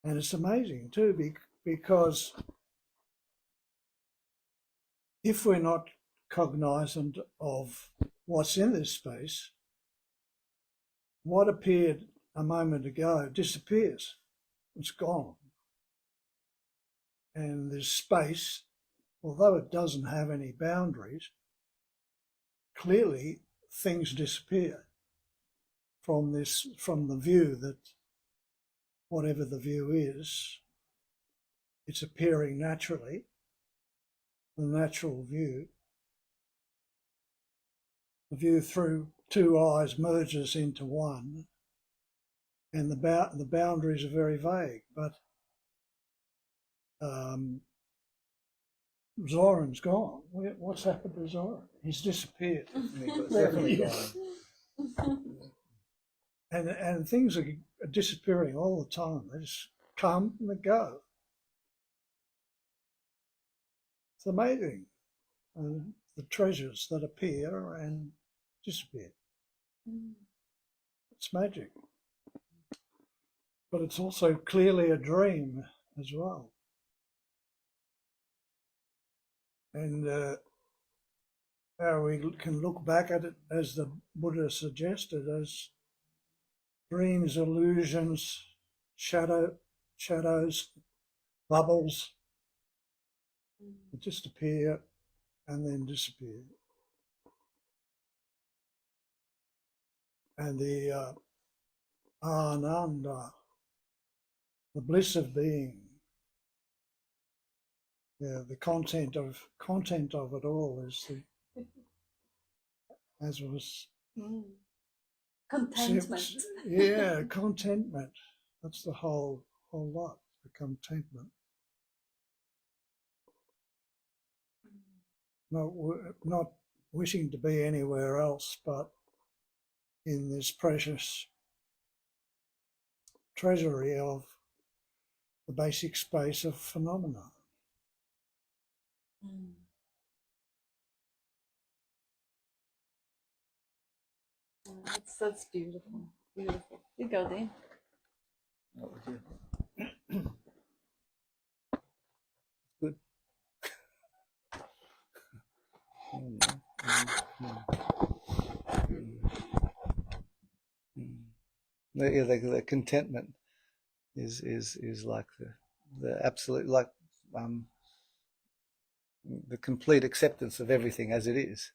And it's amazing too, because if we're not cognizant of what's in this space, what appeared a moment ago disappears. It's gone. And this space, although it doesn't have any boundaries, clearly things disappear from the view that whatever the view is, it's appearing naturally, the natural view. The view through two eyes merges into one, and the boundaries are very vague. But Zoran's gone. What's happened to Zoran? He's disappeared. Definitely gone. And things are disappearing all the time. They just come and they go. It's amazing, the treasures that appear and disappear. It's magic. But it's also clearly a dream as well. And how we can look back at it, as the Buddha suggested, as dreams, illusions, shadows, bubbles that just appear and then disappear. And the Ananda, the bliss of being, the content of it all is as was Contentment. Yeah, contentment. That's the whole lot. The contentment. Not wishing to be anywhere else, but in this precious treasury of the basic space of phenomena. That's beautiful. Beautiful. You go, Dean. Good. The contentment is like the absolute, like the complete acceptance of everything as it is.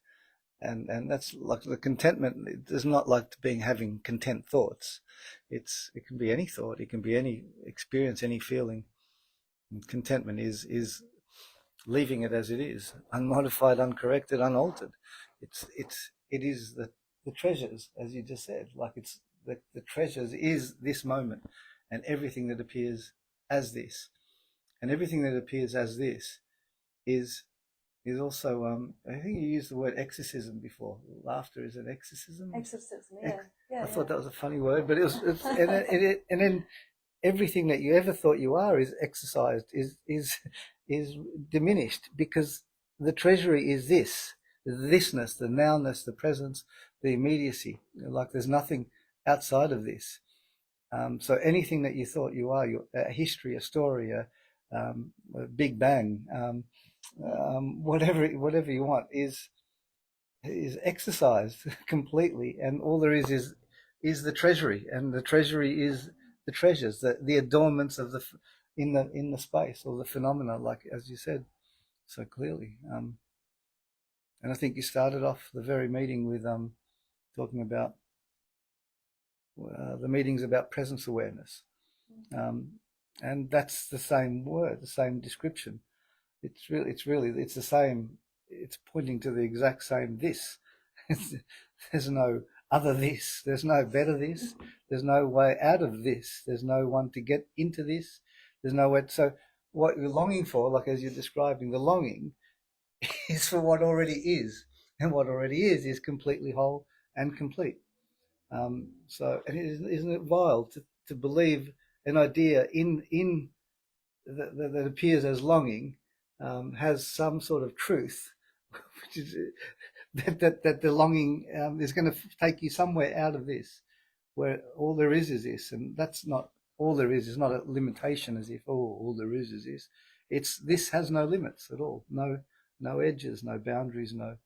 And that's like the contentment. It is not like having content thoughts. It can be any thought. It can be any experience, any feeling. And contentment is leaving it as it is, unmodified, uncorrected, unaltered. It is the treasures, as you just said. Like it's the treasures is this moment, and everything that appears as this, and everything that appears as this is also, I think you used the word exorcism before. Laughter is an exorcism. Exorcism, yeah. I thought that was a funny word, but and then everything that you ever thought you are is exercised, is diminished, because the treasury is thisness, the nowness, the presence, the immediacy. Like there's nothing outside of this. So anything that you thought you are, a history, a story, a Big Bang, whatever you want is exercised completely, and all there is the treasury, and the treasury is the treasures, the adornments of in the space, or the phenomena, like as you said so clearly. And I think you started off the very meeting with talking about the meetings about presence awareness, and that's the same word, the same description. It's the same. It's pointing to the exact same this. There's no other this. There's no better this. There's no way out of this. There's no one to get into this. There's no way. So what you're longing for, like as you're describing, the longing is for what already is, and what already is completely whole and complete. So, and isn't it vile to believe an idea in that appears as longing has some sort of truth, which is that the longing is going to take you somewhere out of this, where all there is this, and that's not all there is. It's not a limitation, as if all there is this. It's this has no limits at all, no edges, no boundaries, no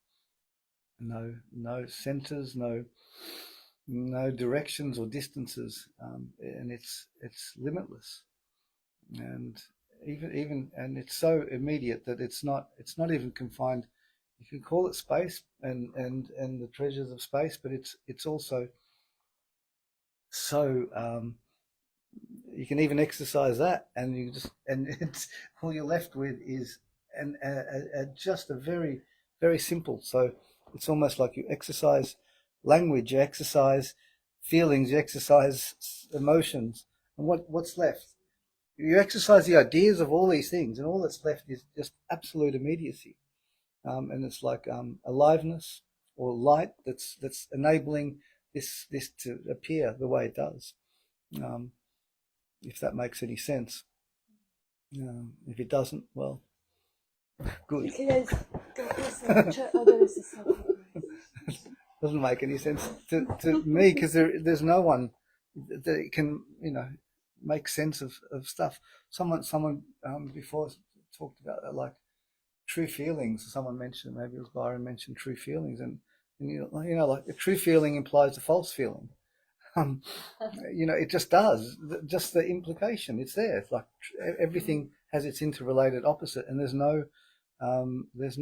centers, no directions or distances, and it's limitless, and even and it's so immediate that it's not even confined. You can call it space and the treasures of space, but it's also so you can even exercise that, and it's all you're left with is just a very, very simple. So it's almost like you exercise language, you exercise feelings, you exercise emotions, and what's left? You exercise the ideas of all these things, and all that's left is just absolute immediacy, and it's like aliveness or light that's enabling this to appear the way it does. If that makes any sense. If it doesn't, well, good. Doesn't make any sense to me, because there's no one that can make sense of stuff. Someone before talked about that, like true feelings. Someone mentioned, maybe it was Byron, mentioned true feelings, and like a true feeling implies a false feeling. It just does. Just the implication, it's there. It's like everything has its interrelated opposite, and there's no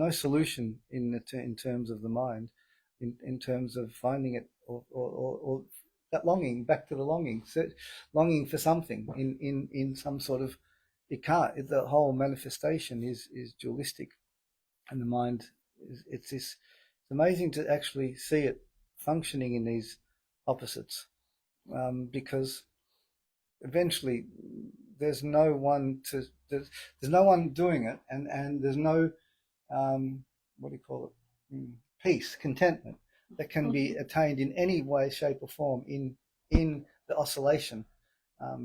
solution in terms of the mind, in terms of finding it or that longing, back to the longing, longing for something in some sort of, it can't. The whole manifestation is dualistic, and the mind it's amazing to actually see it functioning in these opposites. Because eventually there's no one doing it, and there's no peace, contentment that can be attained in any way, shape, or form in the oscillation,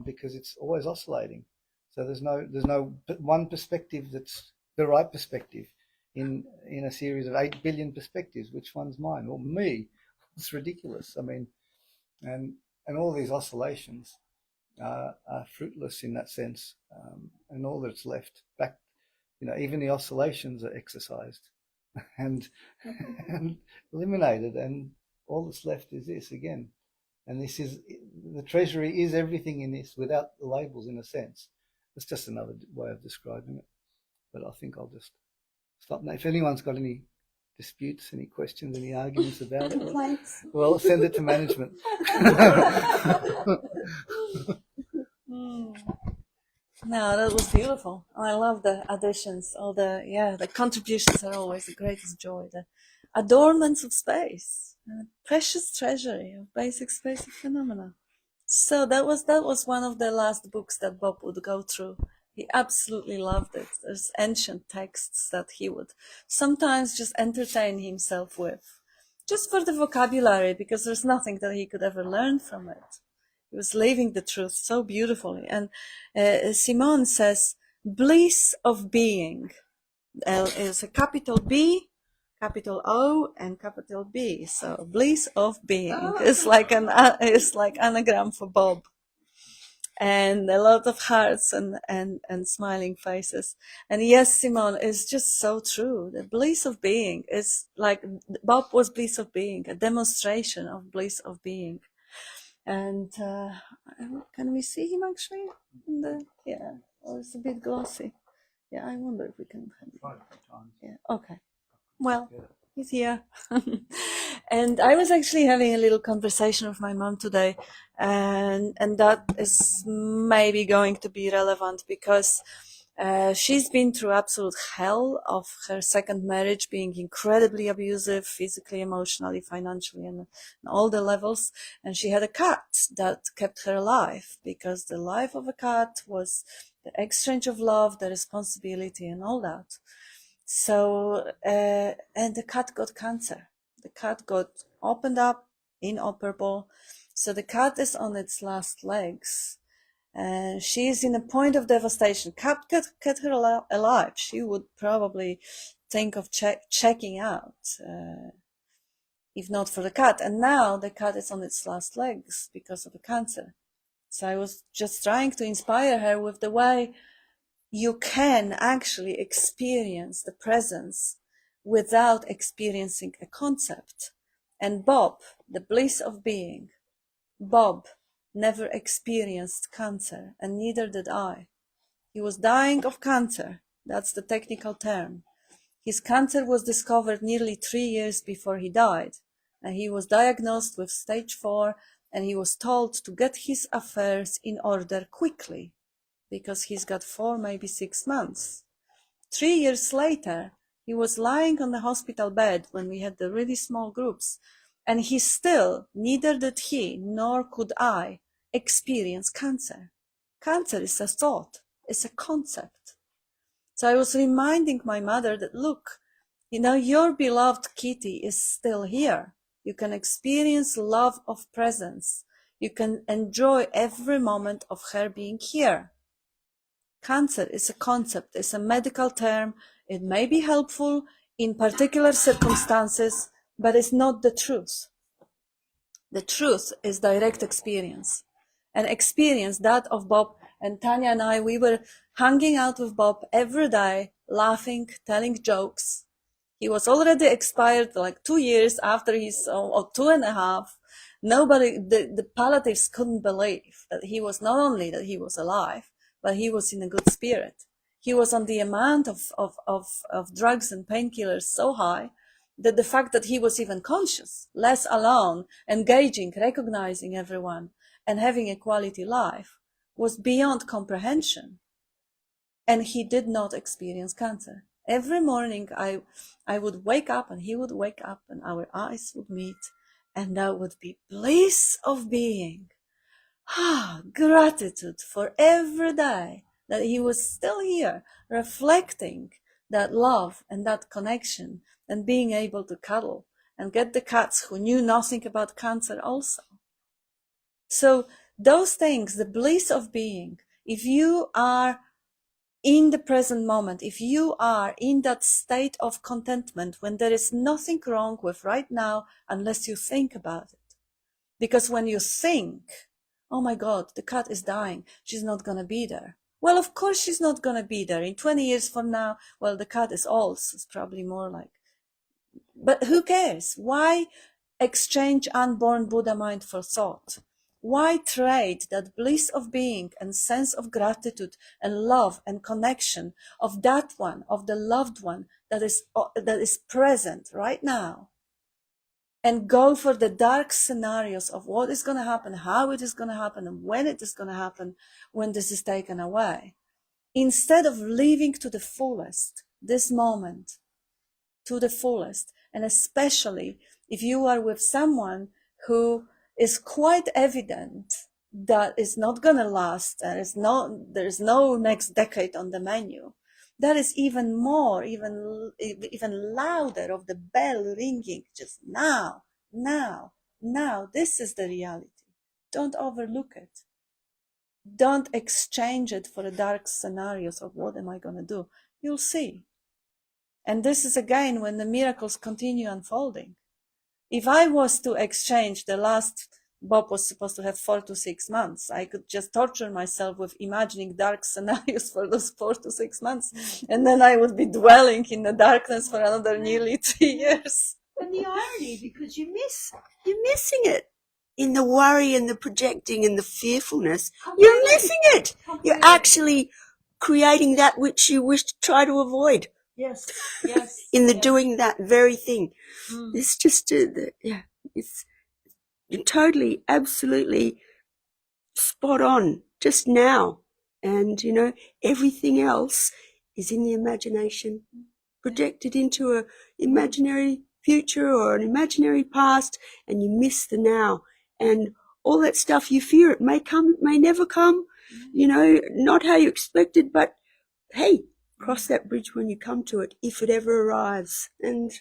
because it's always oscillating. So there's no one perspective that's the right perspective in a series of 8 billion perspectives. Which one's mine or me? It's ridiculous. I mean, and all these oscillations are fruitless in that sense, and all that's left back, even the oscillations are exercised and eliminated, and all that's left is this again. And this is the treasury, is everything in this without the labels, in a sense. It's just another way of describing it, but I think I'll just stop now. If anyone's got any disputes, any questions, any arguments about it, well, send it to management. No, that was beautiful. I love the additions. All the contributions are always the greatest joy. The adornments of space, precious treasury of basic space of phenomena. So that was one of the last books that Bob would go through. He absolutely loved it. There's ancient texts that he would sometimes just entertain himself with, just for the vocabulary, because there's nothing that he could ever learn from it. He was living the truth so beautifully. And Simone says, bliss of being is a capital B, capital O, and capital B. So bliss of being is like anagram for Bob. And a lot of hearts and smiling faces. And yes, Simone, is just so true. The bliss of being is like Bob was bliss of being, a demonstration of bliss of being. And can we see him actually? Yeah, or it's a bit glossy. Yeah, I wonder if we can. Yeah, okay. Well, he's here. And I was actually having a little conversation with my mom today, and that is maybe going to be relevant because she's been through absolute hell of her second marriage, being incredibly abusive, physically, emotionally, financially, and on all the levels. And she had a cat that kept her alive, because the life of a cat was the exchange of love, the responsibility, and all that. So, and the cat got cancer. The cat got opened up, inoperable. So the cat is on its last legs. And she is in a point of devastation. Cat kept her alive. She would probably think of checking out, if not for the cat. And now the cat is on its last legs because of the cancer. So I was just trying to inspire her with the way you can actually experience the presence without experiencing a concept. And Bob, the bliss of being, Bob never experienced cancer, and neither did I. He was dying of cancer. That's the technical term. His cancer was discovered nearly 3 years before he died, and he was diagnosed with stage 4, and he was told to get his affairs in order quickly, because he's got 4, maybe 6 months. 3 years later, he was lying on the hospital bed when we had the really small groups, and he still, neither did he nor could I, experience cancer. Cancer is a thought, it's a concept. So I was reminding my mother that, look, your beloved Kitty is still here. You can experience love of presence. You can enjoy every moment of her being here. Cancer is a concept, it's a medical term. It may be helpful in particular circumstances, but it's not the truth. The truth is direct experience. And experience that of Bob. And Tanya and I, we were hanging out with Bob every day, laughing, telling jokes. He was already expired like 2 years after his, or 2.5. Nobody, the palliatives couldn't believe that he was, not only that he was alive, but he was in a good spirit. He was on the amount of drugs and painkillers so high that the fact that he was even conscious, less alone, engaging, recognizing everyone, and having a quality life was beyond comprehension. And he did not experience cancer. Every morning I would wake up and he would wake up and our eyes would meet, and that would be bliss of being. Gratitude for every day that he was still here, reflecting that love and that connection, and being able to cuddle and get the cats who knew nothing about cancer also. So those things, the bliss of being, if you are in the present moment, if you are in that state of contentment when there is nothing wrong with right now unless you think about it. Because when you think, oh my God, the cat is dying, she's not going to be there. Well, of course she's not going to be there. In 20 years from now, well, the cat is old, so it's probably more like, but who cares? Why exchange unborn Buddha mind for thought? Why trade that bliss of being and sense of gratitude and love and connection of that one, of the loved one that is present right now, and go for the dark scenarios of what is going to happen, how it is going to happen, and when it is going to happen when this is taken away, instead of living to the fullest this moment, to the fullest, and especially if you are with someone who is quite evident that it's not going to last, there's no next decade on the menu. That is even more, even louder of the bell ringing, just now. This is the reality. Don't overlook it. Don't exchange it for the dark scenarios of what am I going to do. You'll see. And this is again when the miracles continue unfolding. If I was to exchange the last, Bob was supposed to have 4 to 6 months, I could just torture myself with imagining dark scenarios for those 4 to 6 months. And then I would be dwelling in the darkness for another nearly 3 years. And the irony, because you're missing it. in the worry and the projecting and the fearfulness, you're missing it. You're actually creating that which you wish to try to avoid. Yes, yes. In the yes. doing that very thing. Mm. It's just, it's totally, absolutely spot on just now. And, you know, everything else is in the imagination, projected into an imaginary future or an imaginary past, and you miss the now. And all that stuff you fear, it may come, it may never come, you know, not how you expected, but hey, cross that bridge when you come to it, if it ever arrives, and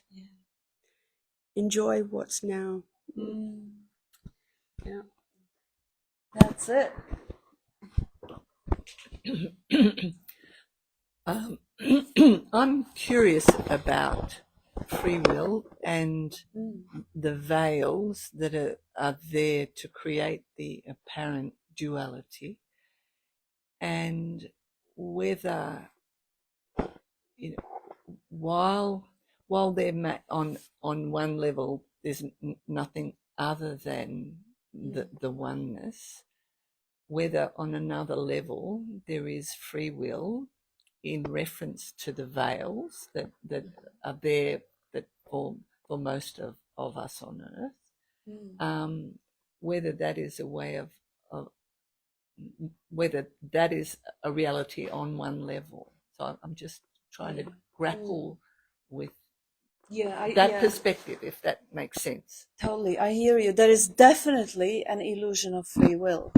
enjoy what's now. Yeah. That's it. I'm curious about free will and the veils that are there to create the apparent duality, and whether, you know, while they're on one level, there's nothing other than the oneness, whether on another level there is free will in reference to the veils that are there that for most of us on earth, whether that is a way of whether that is a reality on one level. So I'm just trying to grapple with that perspective, if that makes sense. Totally, I hear you. There is definitely an illusion of free will.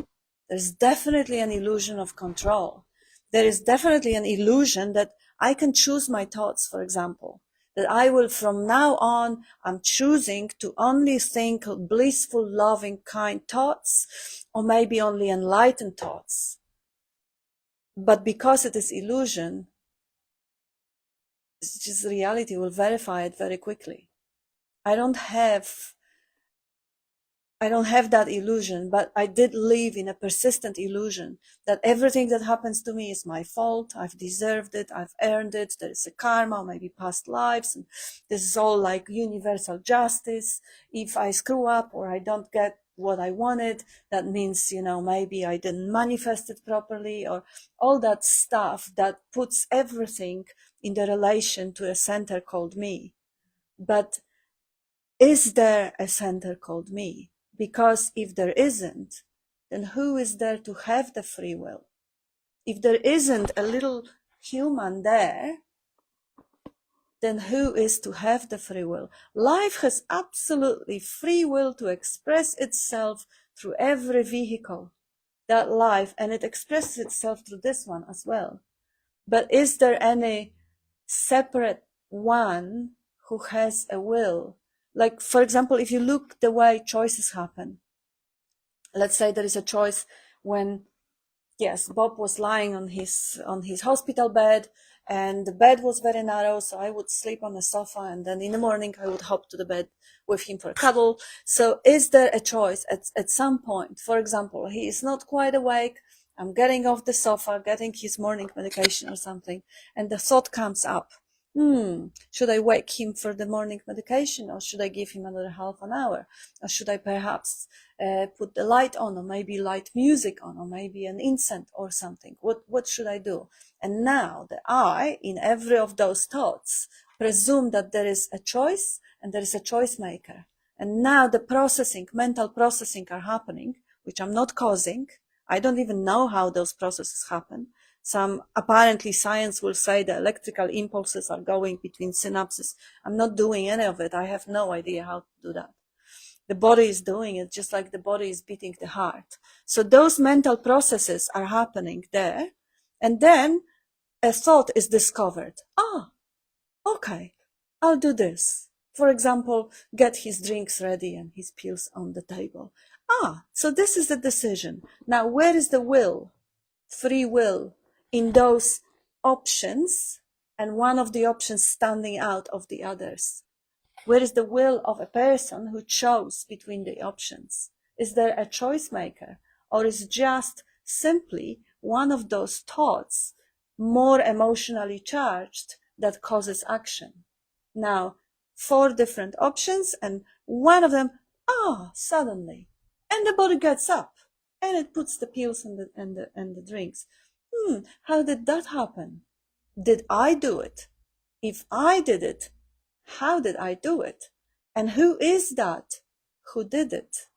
There's definitely an illusion of control. There is definitely an illusion that I can choose my thoughts, for example, that I will from now on, I'm choosing to only think blissful, loving, kind thoughts, or maybe only enlightened thoughts. But because it is illusion, it's just reality will verify it very quickly. I don't have that illusion, but I did live in a persistent illusion that everything that happens to me is my fault. I've deserved it. I've earned it. There is a karma, maybe past lives. And this is all like universal justice. If I screw up or I don't get what I wanted, that means, you know, maybe I didn't manifest it properly, or all that stuff that puts everything in the relation to a center called me. But is there a center called me? Because if there isn't, then who is there to have the free will? If there isn't a little human there, then who is to have the free will? Life has absolutely free will to express itself through every vehicle, that life, and it expresses itself through this one as well. But is there any separate one who has a will? Like, for example, if you look the way choices happen, let's say there is a choice when, yes, Bob was lying on his hospital bed, and the bed was very narrow, so I would sleep on the sofa, and then in the morning I would hop to the bed with him for a cuddle. So is there a choice at some point? For example, he is not quite awake, I'm getting off the sofa, getting his morning medication or something, and the thought comes up, should I wake him for the morning medication, or should I give him another half an hour? Or should I perhaps put the light on, or maybe light music on, or maybe an incense or something? What should I do? And now the I, in every of those thoughts, presume that there is a choice and there is a choice maker. And now the processing, mental processing are happening, which I'm not causing. I don't even know how those processes happen. Apparently science will say the electrical impulses are going between synapses. I'm not doing any of it. I have no idea how to do that. The body is doing it, just like the body is beating the heart. So those mental processes are happening there. And then a thought is discovered. Okay, I'll do this. For example, get his drinks ready and his pills on the table. So this is the decision. Now, where is the will? Free will in those options, and one of the options standing out of the others. Where is the will of a person who chose between the options? Is there a choice maker, or is it just simply one of those thoughts, more emotionally charged, that causes action? Now, 4 different options, and one of them, suddenly, And the body gets up and it puts the pills and the drinks. How did that happen? Did I do it? If I did it, how did I do it? And who is that who did it?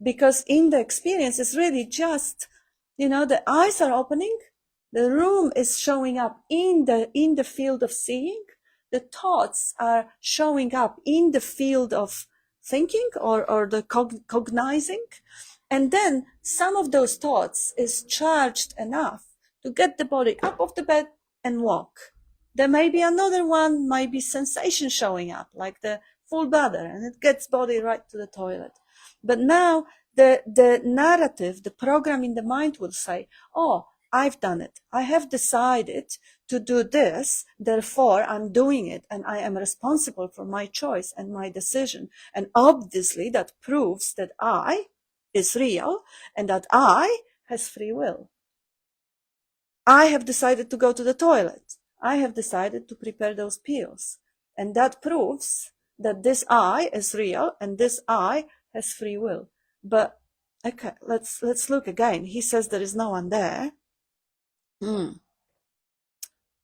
Because in the experience, it's really just, the eyes are opening, the room is showing up in the field of seeing, the thoughts are showing up in the field of thinking or the cognizing, and then some of those thoughts is charged enough to get the body up off the bed and walk. There may be another one, might be sensation showing up, like the full bladder, and it gets body right to the toilet. But now the narrative, the program in the mind will say, oh, I've done it. I have decided to do this. Therefore, I'm doing it, and I am responsible for my choice and my decision. And obviously that proves that I is real and that I has free will. I have decided to go to the toilet. I have decided to prepare those pills. And that proves that this I is real and this I has free will. But okay, let's look again. He says there is no one there.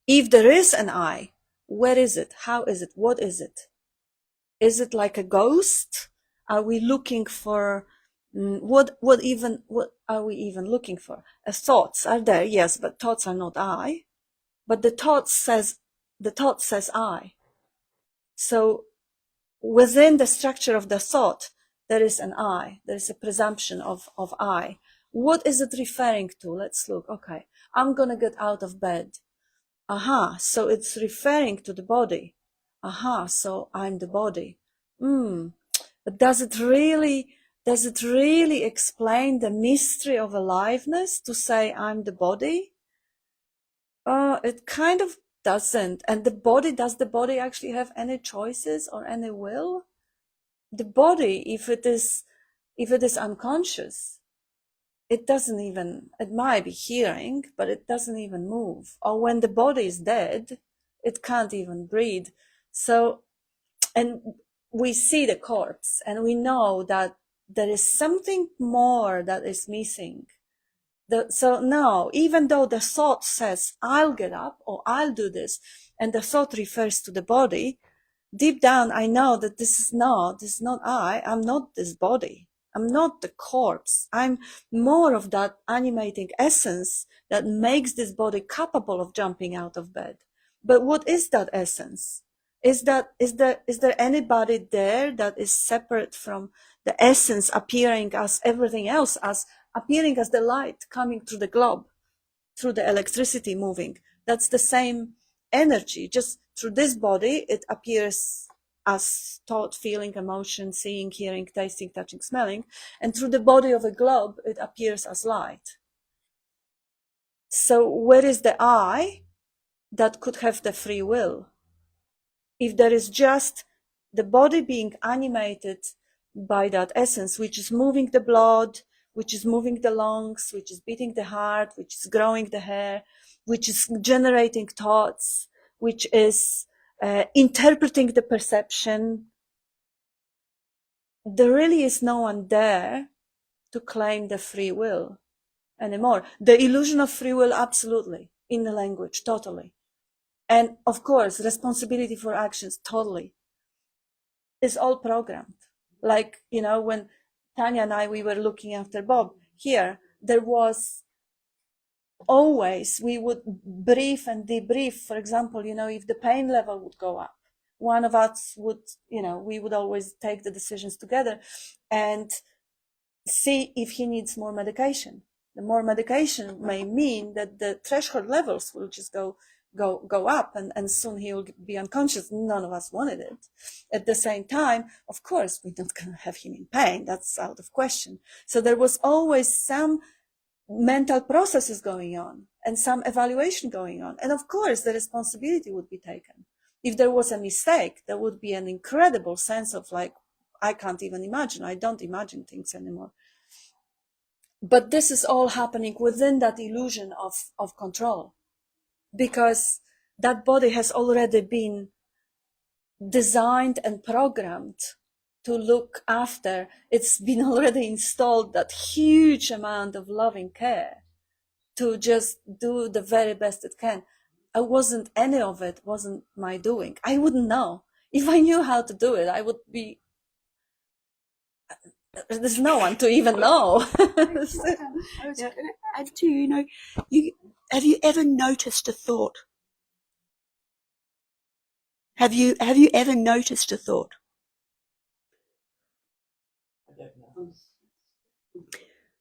If there is an I, where is it? How is it? What is it? Is it like a ghost? Are we looking for what are we even looking for? Thoughts are there, yes, but thoughts are not I. But the thought says I. So within the structure of the thought, there is an I. There is a presumption of I. What is it referring to? Let's look. Okay, I'm gonna get out of bed. So it's referring to the body. So I'm the body. But does it really explain the mystery of aliveness to say I'm the body? It kind of doesn't. And does the body actually have any choices or any will? The body, if it is unconscious, it might be hearing, but it doesn't even move. Or when the body is dead, it can't even breathe. So, and we see the corpse and we know that there is something more that is missing. So now, even though the thought says, I'll get up or I'll do this, and the thought refers to the body, deep down, I know that this is not I. I'm not this body. I'm not the corpse. I'm more of that animating essence that makes this body capable of jumping out of bed. But what is that essence? Is there anybody there that is separate from the essence appearing as everything else, as appearing as the light coming through the globe, through the electricity moving? That's the same energy, just through this body, it appears as thought, feeling, emotion, seeing, hearing, tasting, touching, smelling. And through the body of a globe, it appears as light. So where is the I that could have the free will? If there is just the body being animated by that essence, which is moving the blood, which is moving the lungs, which is beating the heart, which is growing the hair, which is generating thoughts, which is interpreting the perception, there really is no one there to claim the free will anymore. The illusion of free will, absolutely, in the language, totally. And of course, responsibility for actions, totally. It's all programmed. Like, when Tanya and we were looking after Bob here, there was always, we would brief and debrief. For example, if the pain level would go up, one of us would, we would always take the decisions together and see if he needs more medication. The more medication may mean that the threshold levels will just go up and soon he will be unconscious. None of us wanted it. At the same time, of course, we're not going to have him in pain. That's out of question. So there was always some mental processes going on and some evaluation going on. And of course, the responsibility would be taken. If there was a mistake, there would be an incredible sense of like, I can't even imagine. I don't imagine things anymore. But this is all happening within that illusion of control, because that body has already been designed and programmed to look after. It's been already installed, that huge amount of loving care to just do the very best it can. Any of it wasn't my doing. I wouldn't know. If I knew how to do it, I would be, there's no one to even know. I was going to add to, have you ever noticed a thought? Have you ever noticed a thought?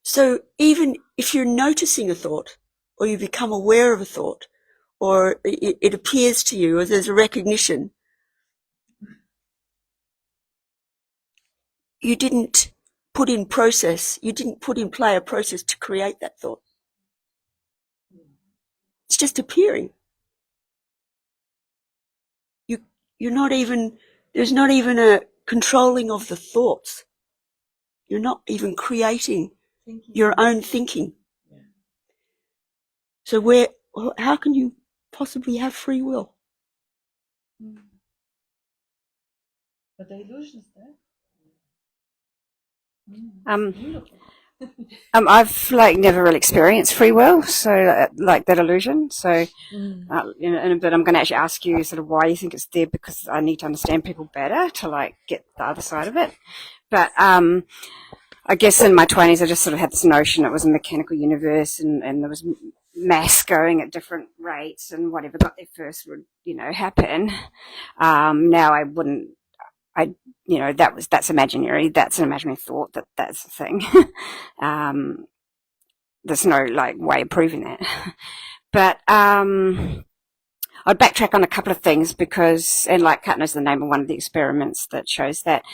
So even if you're noticing a thought, or you become aware of a thought, or it appears to you, or there's a recognition, you didn't put in play a process to create that thought. It's just appearing. There's not even a controlling of the thoughts. You're not even creating your own thinking. Yeah. So how can you possibly have free will? But the illusion is there. I've never really experienced free will, so like that illusion. So, in a bit, I'm going to actually ask you sort of why you think it's there, because I need to understand people better to get the other side of it. But I guess in my 20s, I just sort of had this notion it was a mechanical universe, and there was mass going at different rates, and whatever got there first would happen. Now I wouldn't. That's imaginary. That's an imaginary thought. That's the thing. There's no way of proving that. But I'd backtrack on a couple of things because, and Katna's the name of one of the experiments that shows that.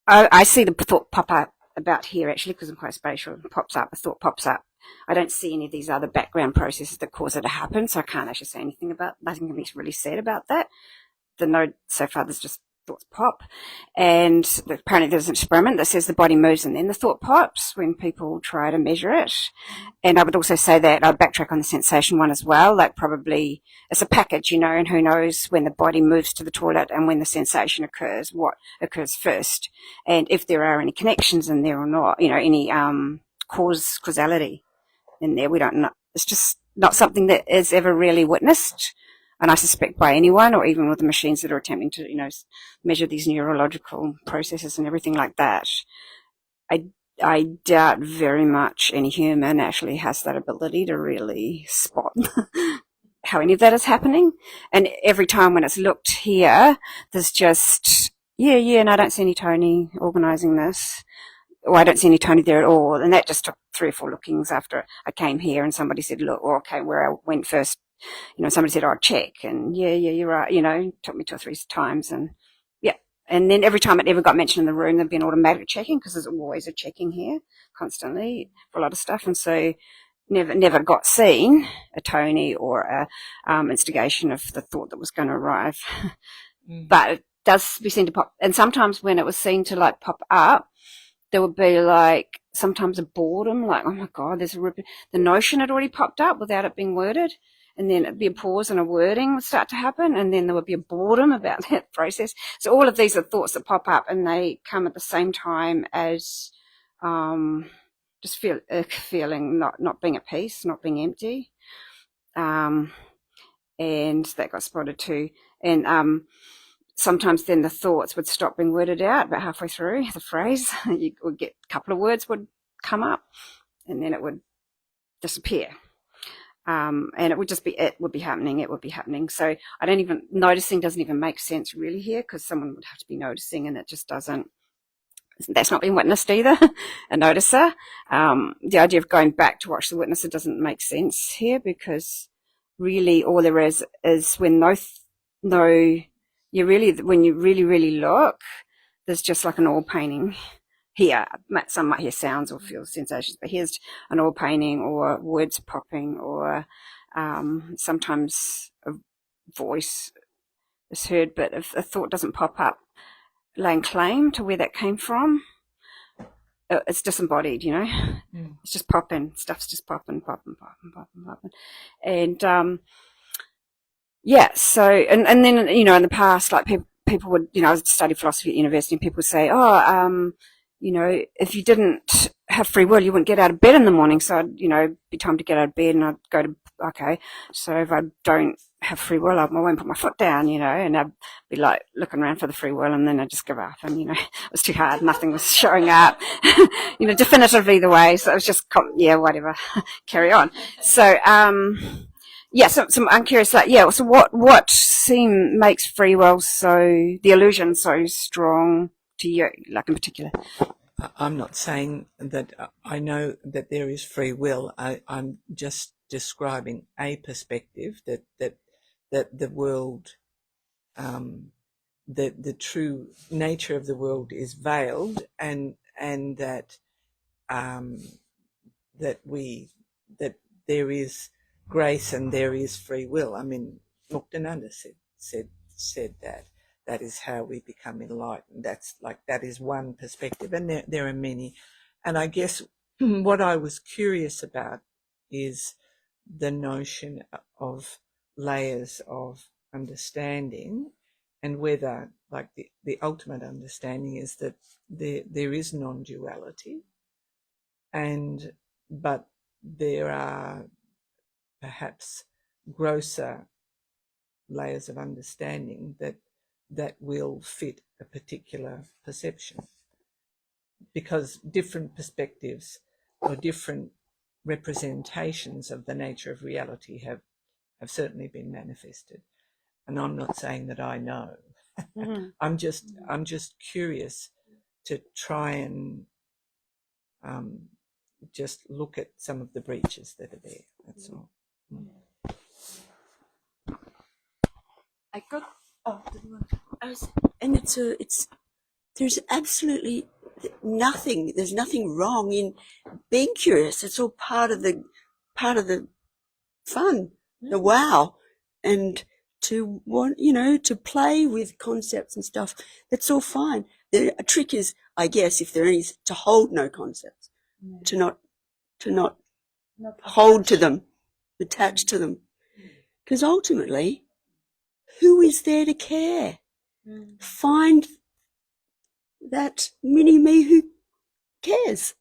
I see the thought pop up about here actually because I'm quite spatial. It pops up. A thought pops up. I don't see any of these other background processes that cause it to happen, so I can't actually say anything about. Nothing can be really said about that. The node so far, there's just thoughts pop, and apparently there's an experiment that says the body moves and then the thought pops when people try to measure it. And I would also say that I'd backtrack on the sensation one as well, probably it's a package, and who knows when the body moves to the toilet and when the sensation occurs, what occurs first, and if there are any connections in there or not, any causality in there. We don't know. It's just not something that is ever really witnessed. And I suspect by anyone, or even with the machines that are attempting to, measure these neurological processes and everything like that, I doubt very much any human actually has that ability to really spot how any of that is happening. And every time when it's looked here, there's just, and I don't see any Tony organising this. Or I don't see any Tony there at all. And that just took 3 or 4 lookings after I came here, and somebody said, look, okay, where I went first, somebody said, check. And you're right. It took me 2 or 3 times. And and then every time it ever got mentioned in the room, there'd be an automatic checking because there's always a checking here constantly for a lot of stuff. And so never got seen a Tony or a instigation of the thought that was going to arrive. But it does be seen to pop. And sometimes when it was seen to pop up, there would be sometimes a boredom, oh my God, the notion had already popped up without it being worded. And then it'd be a pause and a wording would start to happen. And then there would be a boredom about that process. So all of these are thoughts that pop up, and they come at the same time as just feeling not being at peace, not being empty. And that got spotted too. And sometimes then the thoughts would stop being worded out about halfway through the phrase. You would get a couple of words would come up, and then it would disappear. And it would just be, it would be happening. So noticing doesn't even make sense really here, because someone would have to be noticing, and it just doesn't, that's not being witnessed either, a noticer. The idea of going back to watch the witnesser doesn't make sense here, because really all there is when when you really, really look, there's just like an oil painting. Here, some might hear sounds or feel sensations, but here's an oil painting or words popping, or sometimes a voice is heard, but if a thought doesn't pop up laying claim to where that came from, it's disembodied, It's just popping, stuff's just popping. And so, and then, in the past, people would, I studied philosophy at university, and people would say, if you didn't have free will, you wouldn't get out of bed in the morning. So I'd, be time to get out of bed, and I'd go to, okay, so if I don't have free will, I won't put my foot down, and I'd be like looking around for the free will, and then I'd just give up, and, it was too hard. Nothing was showing up, definitive either way. So it was just, whatever, carry on. So, so I'm curious, so what makes free will the illusion so strong to you, like in particular? I'm not saying that I know that there is free will. I'm just describing a perspective that the world, the true nature of the world is veiled, and that that there is grace and there is free will. I mean, Muktananda said that is how we become enlightened. That is one perspective, and there are many. And I guess what I was curious about is the notion of layers of understanding, and whether, like, the ultimate understanding is that there is non-duality, but there are perhaps grosser layers of understanding that will fit a particular perception, because different perspectives or different representations of the nature of reality have certainly been manifested. And I'm not saying that I know. Mm-hmm. I'm just curious to try and just look at some of the breaches that are there. That's all. I got. And there's absolutely nothing. There's nothing wrong in being curious. It's all part of the fun, the wow, and to want, to play with concepts and stuff. That's all fine. The trick is, I guess, if there is, to hold no concepts, to not hold to them, attach to them, because ultimately, who is there to care? Find that mini me who cares.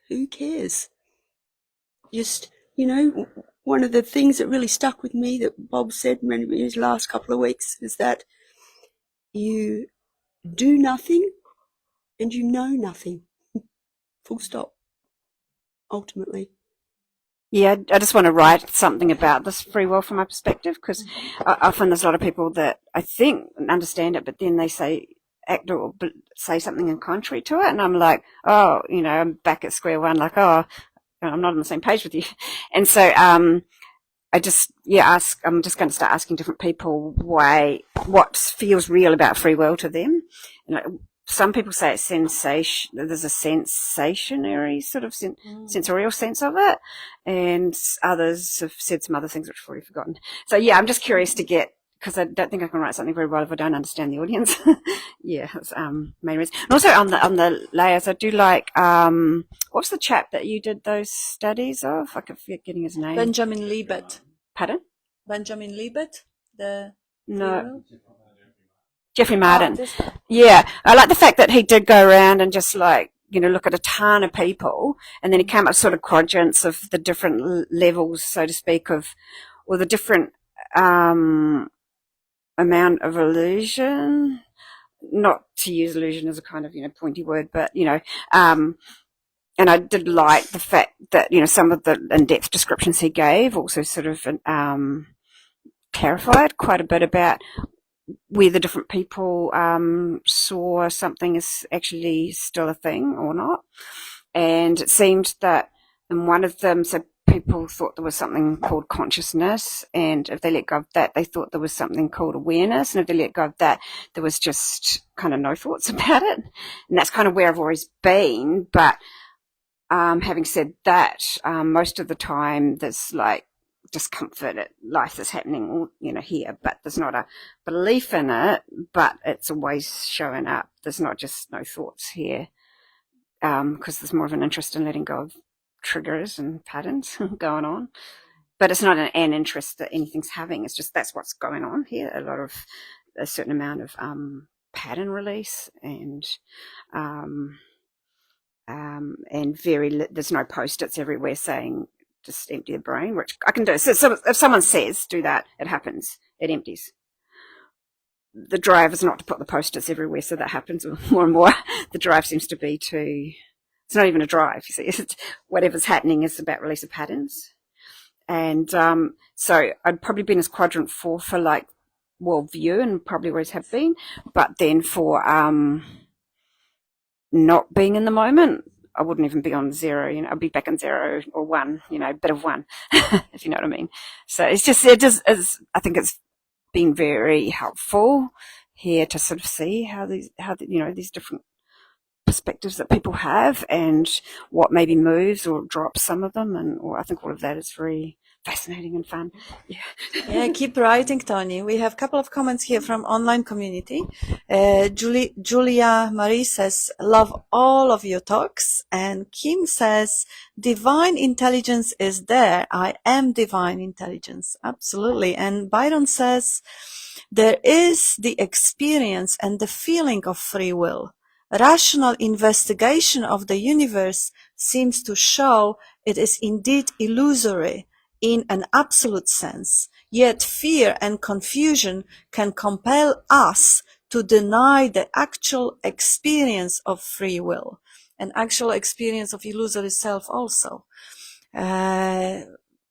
Who cares? Just, one of the things that really stuck with me that Bob said in his last couple of weeks is that you do nothing and you know nothing. Full stop. Ultimately. Yeah, I just want to write something about this free will from my perspective, because often there's a lot of people that I think understand it, but then they act or say something in contrary to it, and I'm like, I'm back at square one, like, I'm not on the same page with you. And so I just I'm just going to start asking different people what feels real about free will to them. Some people say it's sensation. There's a sensationary sort of sensorial sense of it, and others have said some other things which I've already forgotten. So I'm just curious to get, because I don't think I can write something very well if I don't understand the audience. That's main reason. And also on the layers, I do like what's the chap that you did those studies of? I keep forgetting his name. Benjamin Libet. Pardon? Benjamin Libet. No. Jeffrey Martin. I like the fact that he did go around and just look at a ton of people, and then he came up with sort of quadrants of the different levels, so to speak, or the different amount of illusion. Not to use illusion as a kind of, pointy word, but, and I did like the fact that, some of the in-depth descriptions he gave also sort of clarified quite a bit about whether different people saw something as actually still a thing or not. And it seemed that in one of them, so people thought there was something called consciousness, and if they let go of that, they thought there was something called awareness, and if they let go of that, there was just kind of no thoughts about it. And that's kind of where I've always been. But having said that, most of the time there's discomfort at life that's happening, here, but there's not a belief in it, but it's always showing up. There's not just no thoughts here, because there's more of an interest in letting go of triggers and patterns going on. But it's not an interest that anything's having. It's just that's what's going on here. A lot of a certain amount of pattern release and there's no post-its everywhere saying just empty the brain, which I can do. So if someone says do that, it happens. It empties. The drive is not to put the post-its everywhere, so that happens more and more. The drive seems to be it's not even a drive, you see. Whatever's happening is about release of patterns. And so I'd probably been as quadrant 4 for like worldview, and probably always have been. But then for not being in the moment, I wouldn't even be on 0, you know, I'd be back on 0 or 1, you know, a bit of 1, if you know what I mean. So it just I think it's been very helpful here to sort of see how these different perspectives that people have and what maybe moves or drops some of them, or I think all of that is very fascinating and fun. Yeah, keep writing, Tony. We have a couple of comments here from online community. Julia Marie says, love all of your talks. And Kim says, divine intelligence is there. I am divine intelligence. Absolutely. And Byron says, there is the experience and the feeling of free will. Rational investigation of the universe seems to show it is indeed illusory in an absolute sense, yet fear and confusion can compel us to deny the actual experience of free will and actual experience of illusory self also.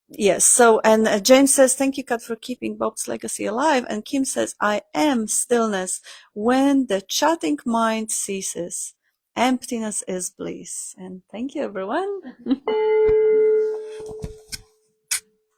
Yes, so, and James says, thank you, Kat, for keeping Bob's legacy alive. And Kim says, I am stillness. When the chatting mind ceases, emptiness is bliss. And thank you, everyone.